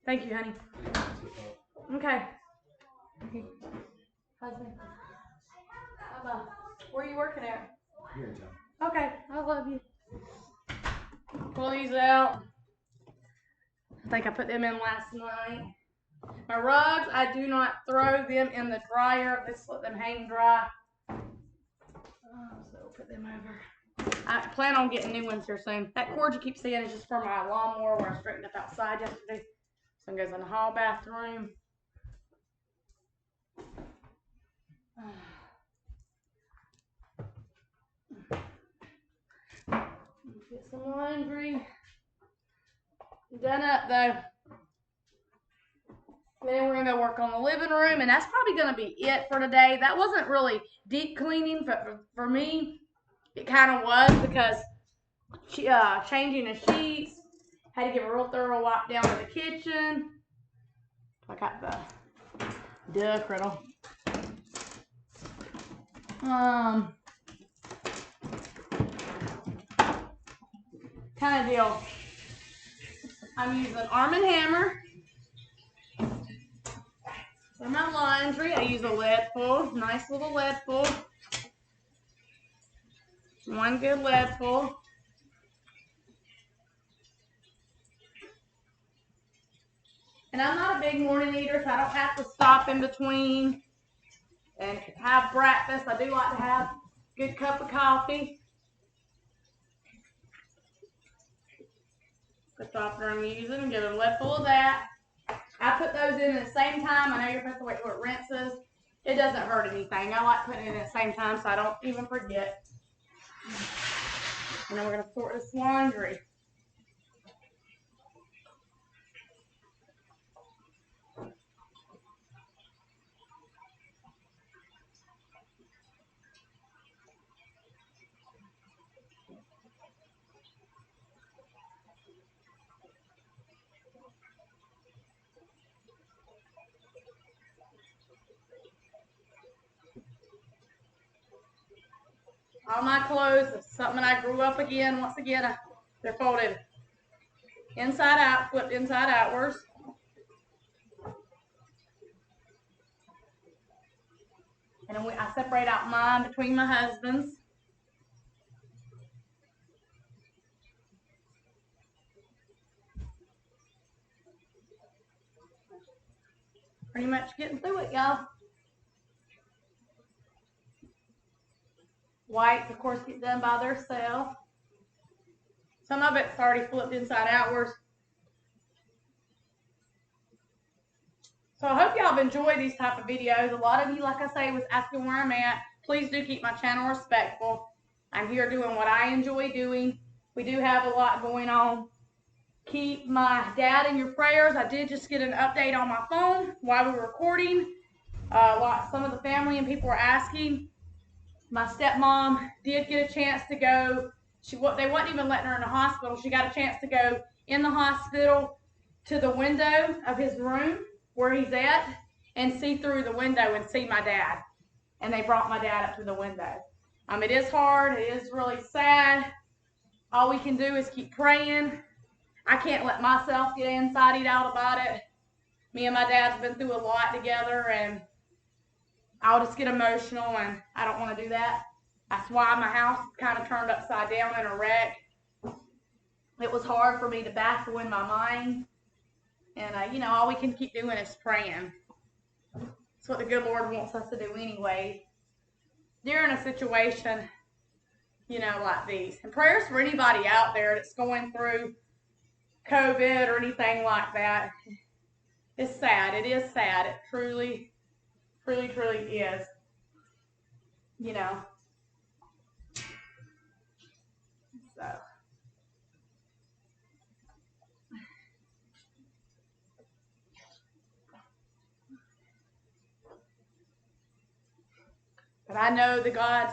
Thank you, honey. Okay. Husband. Where are you working at? Here in town. Okay, I love you. Pull these out. I think I put them in last night. My rugs, I do not throw them in the dryer. Just let them hang dry. So put them over. I plan on getting new ones here soon. That cord you keep seeing is just for my lawnmower where I straightened up outside yesterday. So it goes in the hall bathroom. Get some laundry done up though. Then we're gonna go work on the living room, and that's probably gonna be it for today. That wasn't really deep cleaning, but for me, it kind of was because changing the sheets, had to give a real thorough wipe down in the kitchen. I got the duck riddle. Kind of deal. I'm using Arm & Hammer for my laundry. I use a leadful, nice little leadful. One good leadful. And I'm not a big morning eater, so I don't have to stop in between and have breakfast. I do like to have a good cup of coffee. The softener I'm using, and get a leadful of that. I put those in at the same time. I know you're supposed to wait till it rinses. It doesn't hurt anything. I like putting it in at the same time so I don't even forget. And then we're going to sort this laundry. All my clothes, something I grew up again, once again, they're folded inside out, flipped inside outwards. And then I separate out mine between my husband's. Pretty much getting through it, y'all. Whites, of course, get done by themselves. Some of it's already flipped inside outwards. So I hope y'all have enjoyed these type of videos. A lot of you, like I say, was asking where I'm at. Please do keep my channel respectful. I'm here doing what I enjoy doing. We do have a lot going on. keep my dad in your prayers. I did just get an update on my phone while we were recording. Some of the family and people were asking. My stepmom did get a chance to go. They wasn't even letting her in the hospital. She got a chance to go in the hospital to the window of his room where he's at and see through the window and see my dad. And they brought my dad up to the window. It is hard. It is really sad. All we can do is keep praying. I can't let myself get inside out about it. Me and my dad's been through a lot together, and I'll just get emotional, and I don't want to do that. That's why my house kind of turned upside down in a wreck. It was hard for me to battle in my mind. And, all we can keep doing is praying. That's what the good Lord wants us to do anyway. During a situation, like these. And prayers for anybody out there that's going through COVID or anything like that. It's sad. It is sad. It truly, truly, truly is. So. But I know the God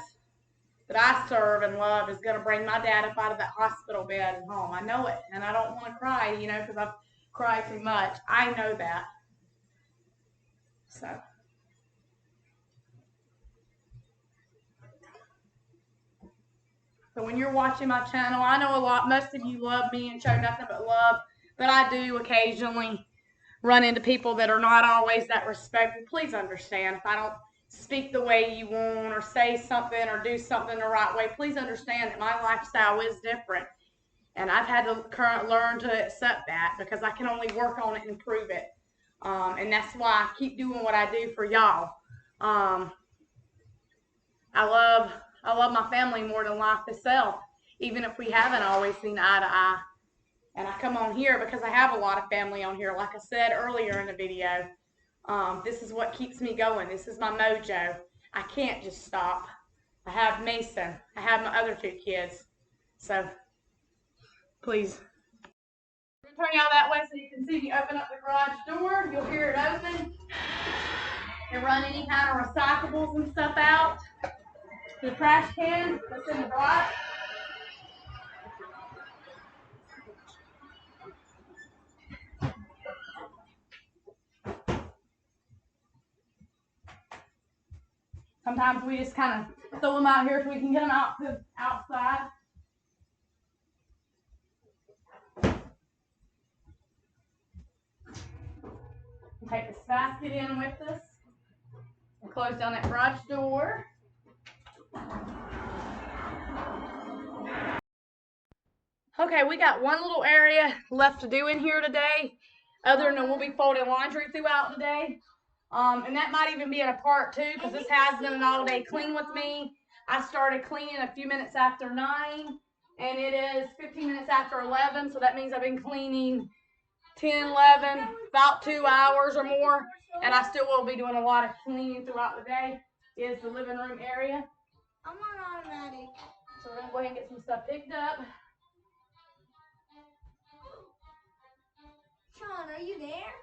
that I serve and love is going to bring my dad up out of that hospital bed and home. I know it. And I don't want to cry, because I've cried too much. I know that. So when you're watching my channel, I know most of you love me and show nothing but love, but I do occasionally run into people that are not always that respectful. Please understand if I don't speak the way you want or say something or do something the right way. Please understand that my lifestyle is different, and I've had to learn to accept that because I can only work on it and improve it. And that's why I keep doing what I do for y'all. I love my family more than life itself, even if we haven't always seen eye to eye. And I come on here because I have a lot of family on here, like I said earlier in the video. This is what keeps me going. This is my mojo. I can't just stop. I have Mason. I have my other 2 kids. So, please. I'm going to turn y'all that way so you can see me open up the garage door. You'll hear it open. And run any kind of recyclables and stuff out to the trash can that's in the garage. Sometimes we just kind of throw them out here so we can get them out to outside. Take this basket in with us and close down that garage door. Okay, we got one little area left to do in here today, other than we'll be folding laundry throughout the day. And that might even be in a part 2 because this has been an all-day clean with me. I started cleaning a few minutes after 9, and it is 15 minutes after 11, so that means I've been cleaning 10, 11, about 2 hours or more, and I still will be doing a lot of cleaning throughout the day. Is the living room area. I'm on automatic. So we're going to go ahead and get some stuff picked up. Sean, are you there?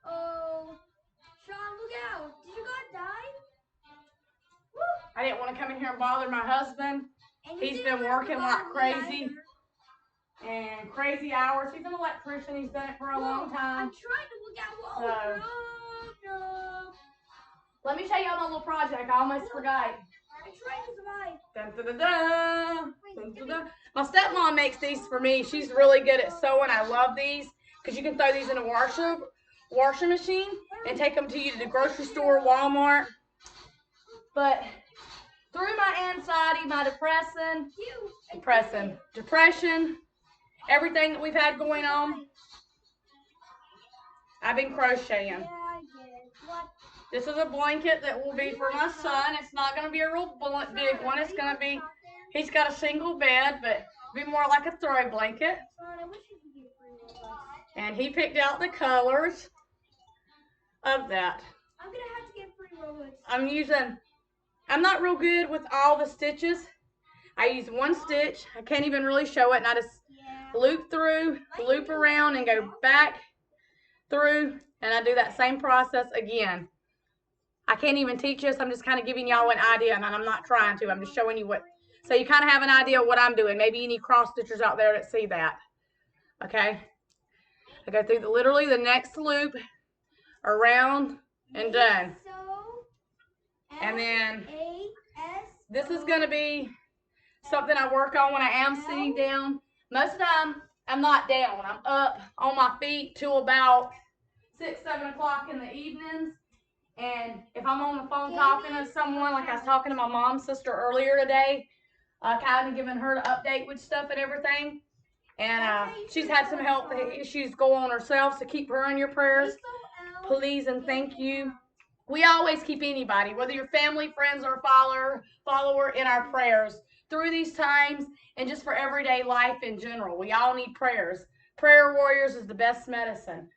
Oh, Sean, look out. Did your God die? Woo. I didn't want to come in here and bother my husband. He's been working like crazy. And crazy hours. He's an electrician. He's done it for a long time. I'm trying to look out. No. Let me show y'all my little project. I almost forgot. I'm trying to survive. Dun, dun, dun, dun. Dun, dun, dun. My stepmom makes these for me. She's really good at sewing. I love these because you can throw these in a washer machine and take them to the grocery store, Walmart. But through my anxiety, my depression, everything that we've had going on, I've been crocheting. Yeah, I get it. What? This is a blanket that will be for my son. It's not going to be a real big one. It's going to be, he's got a single bed, but be more like a throw blanket. And he picked out the colors of that. I'm going to have to get free Robux. I'm not real good with all the stitches, I use one stitch. I can't even really show it, and I just loop through, loop around, and go back through, and I do that same process again. I can't even teach this. I'm just kind of giving y'all an idea, and I'm not trying to. I'm just showing you what, so you kind of have an idea of what I'm doing. Maybe any cross stitchers out there that see that. Okay. I go through literally the next loop, around, and done. And then this is going to be something I work on when I am sitting down. Most of the time, I'm not down. I'm up on my feet till about 6, 7 o'clock in the evenings. And if I'm on the phone talking to someone, like I was talking to my mom's sister earlier today, kind of giving her the update with stuff and everything. And she's had some health issues go on herself, so keep her in your prayers, please, and thank you. We always keep anybody, whether you're family, friends, or follower, in our prayers through these times and just for everyday life in general. We all need prayers. Prayer warriors is the best medicine.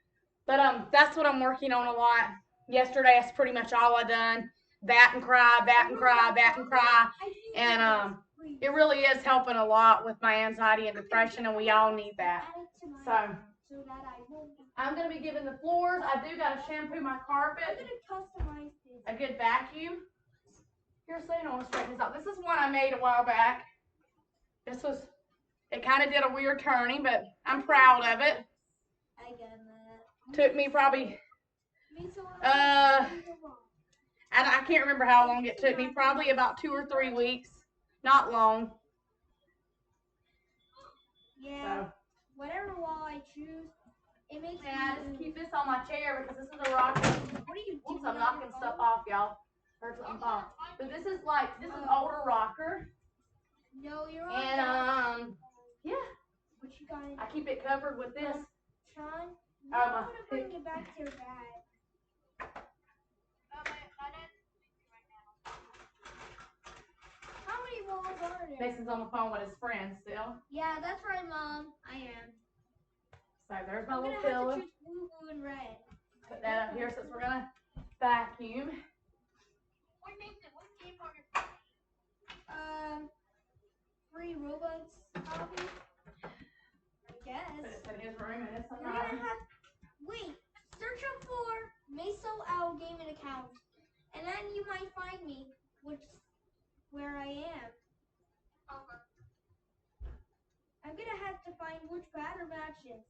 But that's what I'm working on a lot. Yesterday, that's pretty much all I done. Bat and cry, bat and cry, bat and cry. And it really is helping a lot with my anxiety and depression, and we all need that. So I'm going to be giving the floors. I do got to shampoo my carpet. A good vacuum. Here's so you don't want to straighten this out. This is one I made a while back. It kind of did a weird turning, but I'm proud of it. Took me probably, I can't remember how long it took me. Probably about 2 or 3 weeks. Not long. Yeah. So. Whatever wall I choose, it makes me. I just keep this on my chair because this is a rocker. What are you doing? Oops, I'm knocking stuff off, y'all. Heard something off. But this is an older rocker. No, you're on. And yeah. What you got? I keep it covered with this. Sean, I'm gonna bring it back to your bag. How many walls are there? Mason's on the phone with his friend still. Yeah, that's right, Mom. I am. So there's my little I'm pillow. gonna have to choose blue and red. Put that up here since we're gonna vacuum. What game are you playing? Free Robux hobby. I guess. Put it in his room and it's We're gonna have. Wait. Search up for Meso Owl gaming account, and then you might find me, where I am. Okay. I'm gonna have to find which batter matches.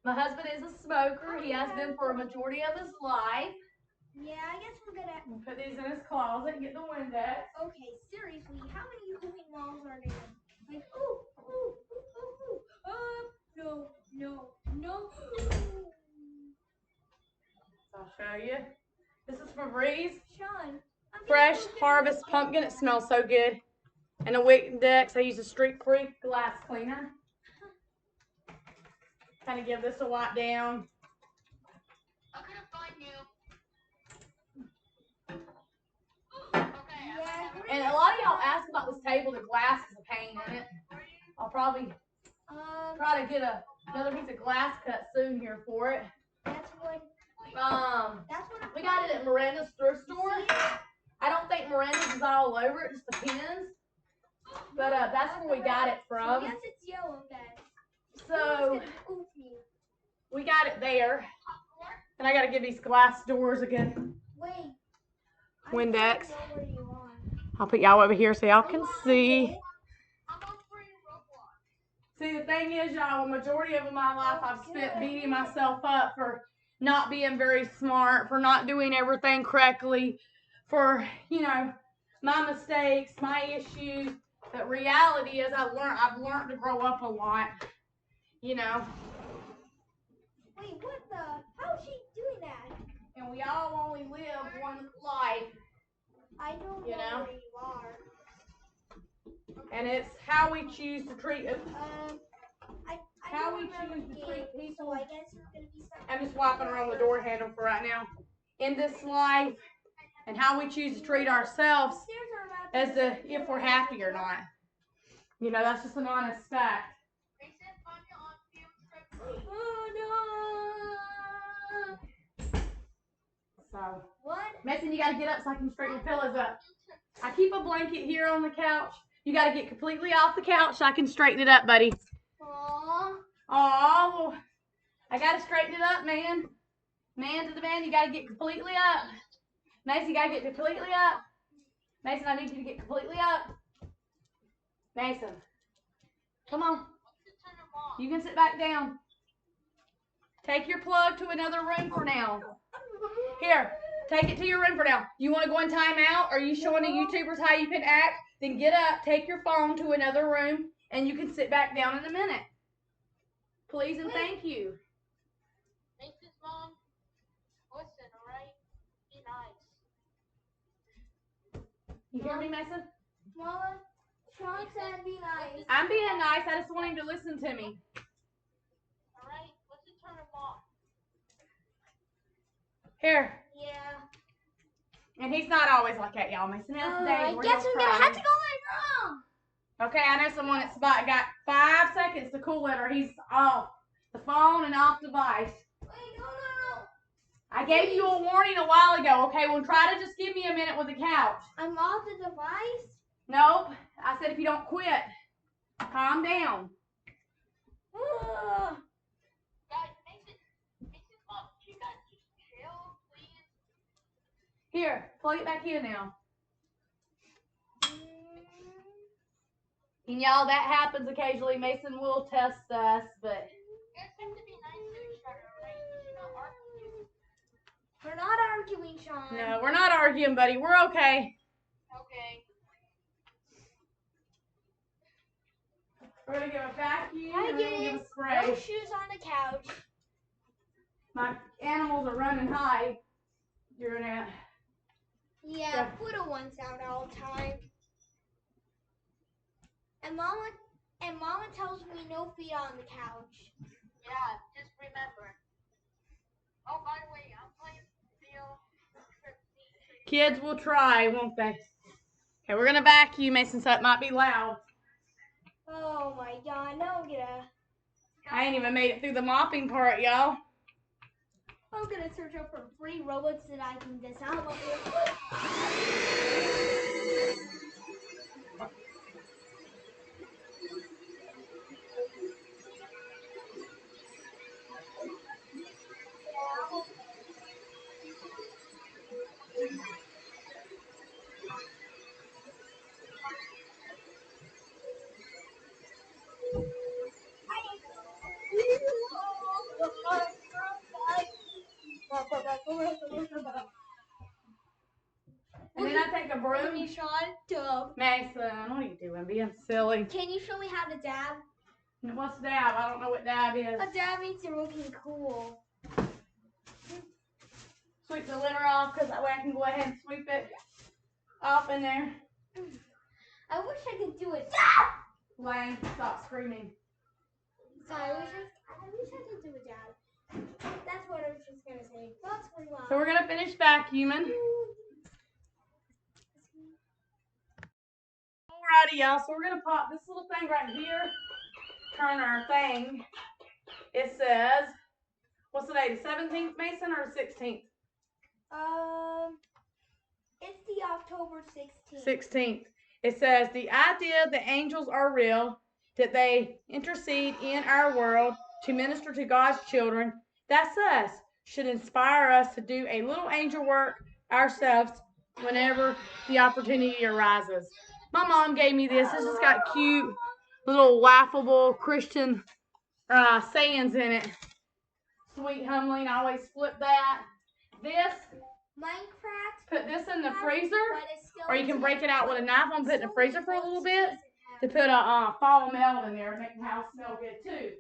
My husband is a smoker. He has been for a majority of his life. Yeah, I guess we're gonna put these in his closet and get the Windex. Okay, seriously, how many coin walls are there? Like, ooh. No. I'll show you. This is Febreze. Sean. Fresh Harvest Pumpkin. It smells so good. And a Windex. I use a Street Creek glass cleaner. Kind of give this a wipe down. I'm gonna find you. And a lot of y'all ask about this table. The glass is a pain in it. I'll probably try to get another piece of glass cut soon here for it. That's what we got it at Miranda's thrift store. I don't think Miranda's is all over it. Just depends. But that's where we got it from. Yes, it's yellow then. So we got it there. And I got to give these glass doors a good Windex. I'll put y'all over here so y'all can see. See, the thing is, y'all, a majority of my life I've spent beating myself up for not being very smart, for not doing everything correctly, for, my mistakes, my issues. But reality is I've learned to grow up a lot, Wait, what the? How's she doing that? And we all only live one life. I don't know where you are. And it's how we choose to treat it. How we choose to treat people. So I guess you're gonna be I'm just wiping around the door handle for right now. In this life, and how we choose to treat ourselves as if we're happy or not. That's just an honest fact. So, What? Mason, you got to get up so I can straighten your pillows up. I keep a blanket here on the couch. You got to get completely off the couch so I can straighten it up, buddy. Aww. Oh, I got to straighten it up, man. Man to the man, you got to get completely up. Mason, you got to get completely up. Mason, I need you to get completely up. Mason, come on. You can sit back down. Take your plug to another room for now. Here, take it to your room for now. You want to go in timeout? Are you showing the YouTubers how you can act? Then get up, take your phone to another room, and you can sit back down in a minute. Please and thank you. Mason's mom, listen, alright? Be nice. You hear me, Mason? Mama, Sean said be nice. I'm being nice. I just want him to listen to me. Alright? Listen, turn him off. Here. Yeah. And he's not always like that, y'all. Mason has days I where guess he'll I'm gonna cry. have to go in my room. Okay, I know someone that's got 5 seconds to cool it or he's off the phone and off device. Wait, no. I gave you a warning a while ago. Okay, well, try to just give me a minute with the couch. I'm off the device. Nope. I said if you don't quit, calm down. Ugh. Guys, Mason's mom, you guys just chill, please. Here, plug it back in now. And y'all, that happens occasionally. Mason will test us, but You guys have to be nice to each other, alright? You're not arguing. We're not arguing, Sean. no, we're not arguing, buddy. We're okay. Okay. We're gonna give a vacuum I and get then we'll give it. a spray. No shoes on the couch. My animals are running high. You're gonna. Yeah, Pluto ones out all the time. And Mama tells me no feet on the couch. Yeah, just remember. Oh, by the way, I'm playing Steel. Kids will try, won't they? Okay, we're gonna vacuum, Mason, so it might be loud. Oh my God, no, I'm I ain't even made it through the mopping part, y'all. gonna search up for free robots that I can disable. And then I take a broom. Shut up. Mason, what are you doing? Being silly. Can you show me how to dab? What's dab? I don't know what dab is. A dab means you're looking cool. Sweep the litter off, because that way I can go ahead and sweep it off in there. I wish I could do it. Lane, stop screaming. Sorry, I wish I could do a dab. That's what I was just gonna say. That's pretty loud. So we're gonna finish vacuuming. Alrighty, y'all. So we're gonna pop this little thing right here. Turn our thing. It says, what's the day? The 17th, Mason, or the 16th? It's the October 16th. 16th. It says the idea that angels are real, that they intercede in our world to minister to God's children. That's us. Should inspire us to do a little angel work ourselves whenever the opportunity arises. My mom gave me this. This has got cute little laughable Christian sayings in it. Sweet humbling. I always flip that. This, Minecraft. put this in the but freezer, it's still or you can break it out with a knife and put it in the freezer for a little bit to put a fall melt in there and make the house smell good too.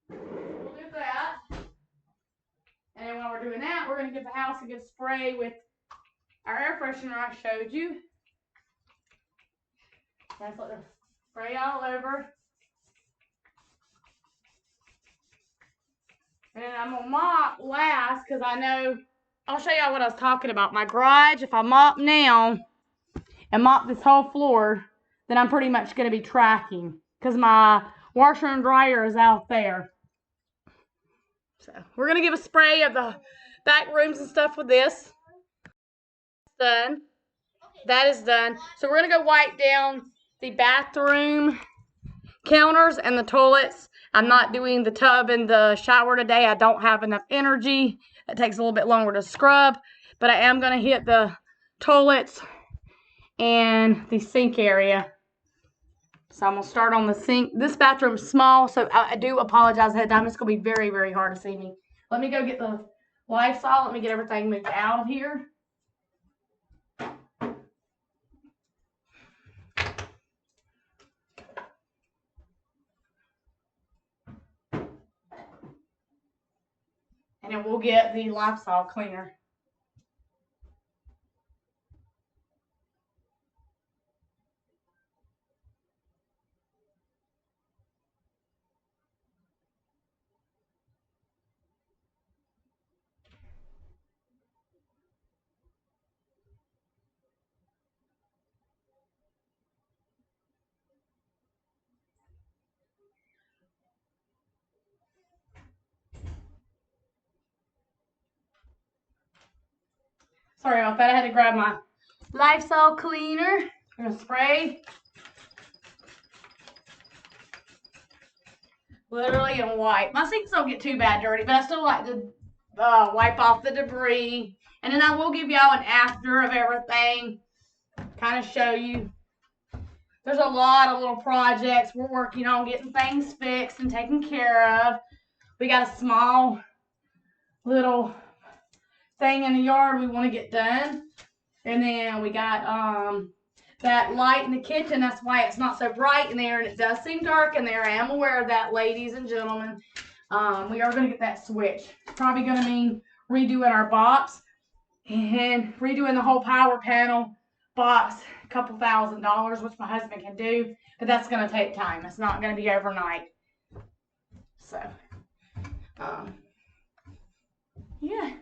We'll do that. And then while we're doing that, we're going to give the house a good spray with our air freshener I showed you. Let's let it spray all over. And then I'm going to mop last because I know, I'll show y'all what I was talking about. My garage, if I mop now and mop this whole floor, then I'm pretty much going to be tracking because my washer and dryer is out there. So we're going to give a spray of the back rooms and stuff with this. Done. That is done. So we're going to go wipe down the bathroom counters and the toilets. I'm not doing the tub and the shower today. I don't have enough energy. It takes a little bit longer to scrub. But I am going to hit the toilets and the sink area. So I'm going to start on the sink. This bathroom is small, so I do apologize ahead of time. It's going to be very, very hard to see me. Let me go get the Lysol. Let me get everything moved out of here. And then we'll get the Lysol cleaner. Sorry about that. I had to grab my Lysol cleaner. I'm going to spray. Literally and wipe. My sinks don't get too bad dirty, but I still like to wipe off the debris. And then I will give y'all an after of everything. Kind of show you. There's a lot of little projects we're working on getting things fixed and taken care of. We got a small little thing in the yard we want to get done. And then we got that light in the kitchen. That's why it's not so bright in there, and it does seem dark in there. I am aware of that, ladies and gentlemen. We are going to get that switch. It's probably going to mean redoing our box and redoing the whole power panel box, a couple $1,000, which my husband can do, but that's going to take time. It's not going to be overnight. So, yeah.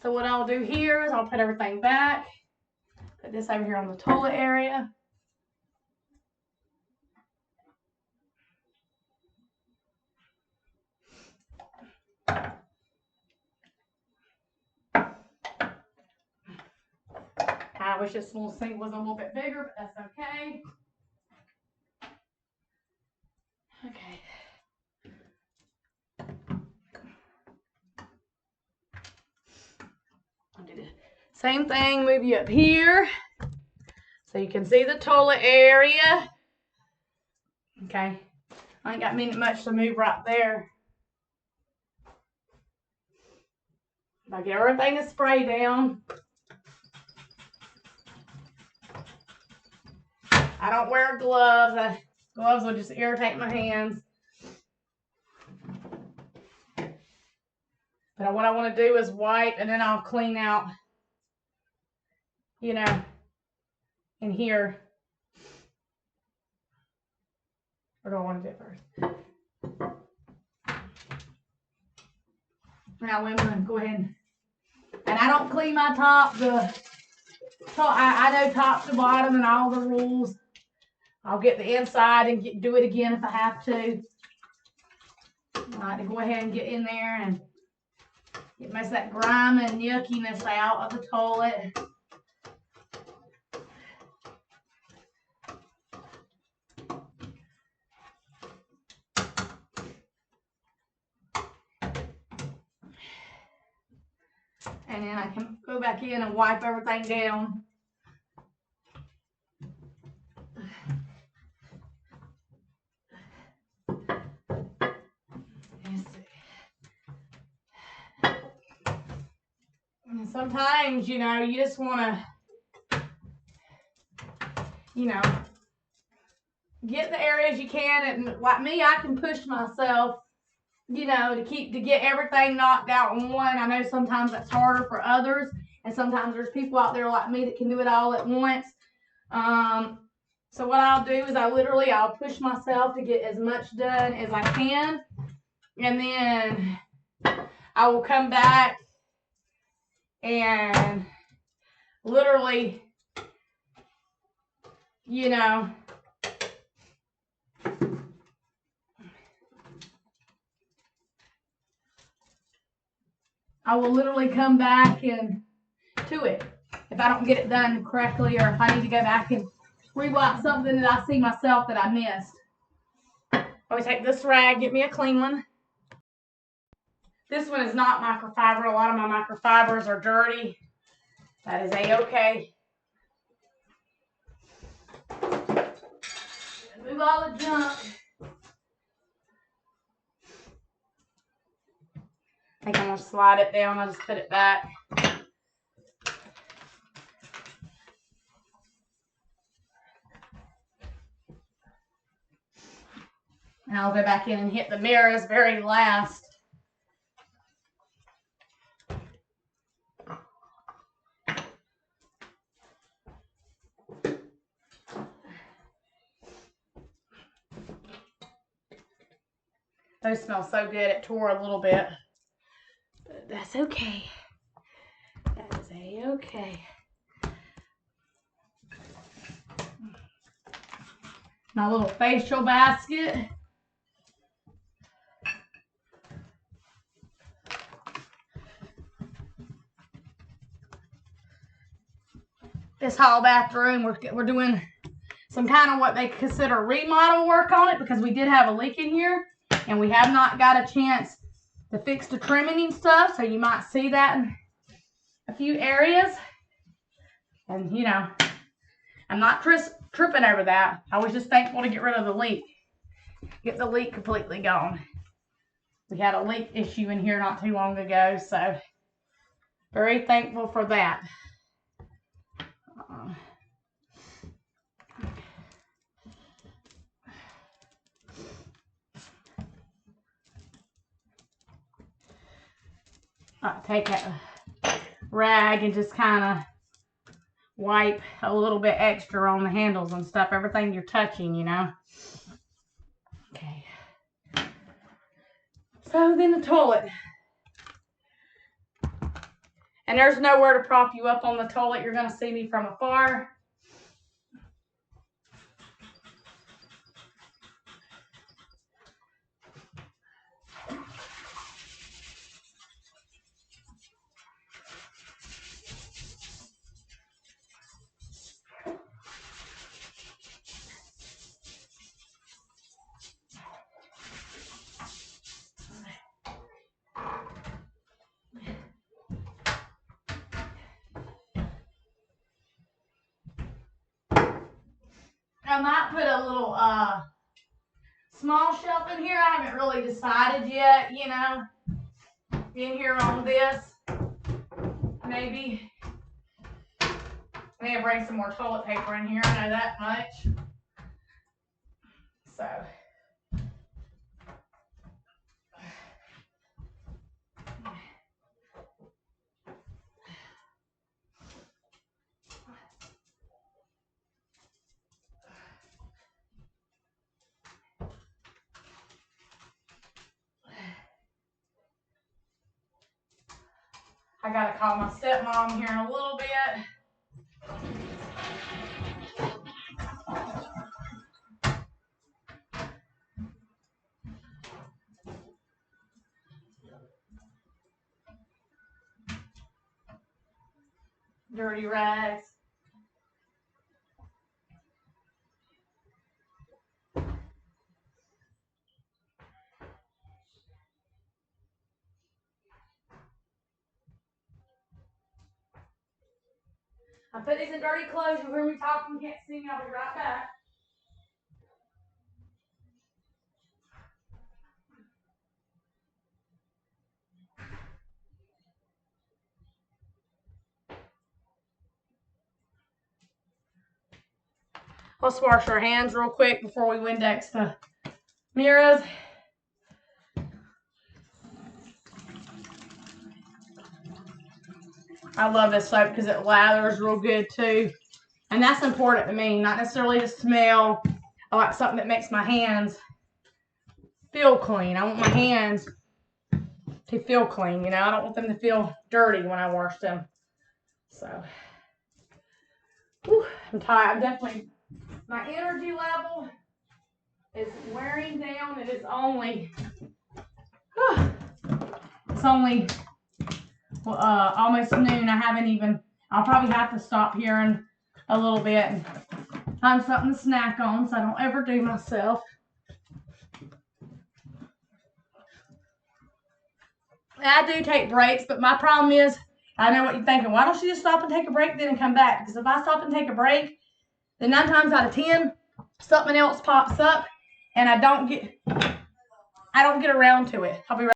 So what I'll do here is I'll put everything back. Put this over here on the toilet area. I wish this little sink was a little bit bigger, but that's okay. Okay. I'll do the same thing, move you up here so you can see the toilet area. Okay. I ain't got much to move right there. If I get everything to spray down. I don't wear gloves. Gloves will just irritate my hands. But what I want to do is wipe, and then I'll clean out, you know, in here. Or do I want to do it first? Now we're going to go ahead and I don't clean my top. I know top to bottom and all the rules. I'll get the inside and do it again if I have to. I like to go ahead and get in there and get most of that grime and yuckiness out of the toilet. And then I can go back in and wipe everything down. And sometimes, you know, you just want to, you know, get the areas you can. And like me, I can push myself, you know, to get everything knocked out in one. I know sometimes that's harder for others, and sometimes there's people out there like me that can do it all at once. So what I'll do is I'll push myself to get as much done as I can, and then I will come back and literally, you know, I will literally come back and to it if I don't get it done correctly, or if I need to go back and rewatch something that I see myself that I missed. Always take this rag, get me a clean one. This one is not microfiber. A lot of my microfibers are dirty. That is a-okay. Move all the junk. I think I'm going to slide it down. I'll just put it back. And I'll go back in and hit the mirrors very last. Those smell so good. It tore a little bit. But that's okay. That is a-okay. My little facial basket. This hall bathroom, we're doing some kind of what they consider remodel work on it, because we did have a leak in here and we have not got a chance to fix the trimming and stuff, so you might see that in a few areas. And you know, I'm not tripping over that. I was just thankful to get rid of the leak. Get the leak completely gone. We had a leak issue in here not too long ago, so very thankful for that. I'll take a rag and just kind of wipe a little bit extra on the handles and stuff, everything you're touching, you know. Okay. So then the toilet. And there's nowhere to prop you up on the toilet. You're going to see me from afar. I might put a little small shelf in here. I haven't really decided yet, you know, in here on this. Maybe. I need to bring some more toilet paper in here. I know that much. So. I gotta call my stepmom here in a little bit. Dirty rags. I put these in dirty clothes. You hear me talking, can't see me. I'll be right back. Let's wash our hands real quick before we Windex the mirrors. I love this soap because it lathers real good too. And that's important to me, not necessarily the smell. I like something that makes my hands feel clean. I want my hands to feel clean, you know. I don't want them to feel dirty when I wash them. So, whew, I'm tired. I'm definitely, my energy level is wearing down. It is only, it's only almost noon. I'll probably have to stop here in a little bit and find something to snack on so I don't overdo myself. I do take breaks, but my problem is, I know what you're thinking. Why don't you just stop and take a break then and come back? Because if I stop and take a break, then 9 times out of 10, something else pops up and I don't get around to it. I'll be right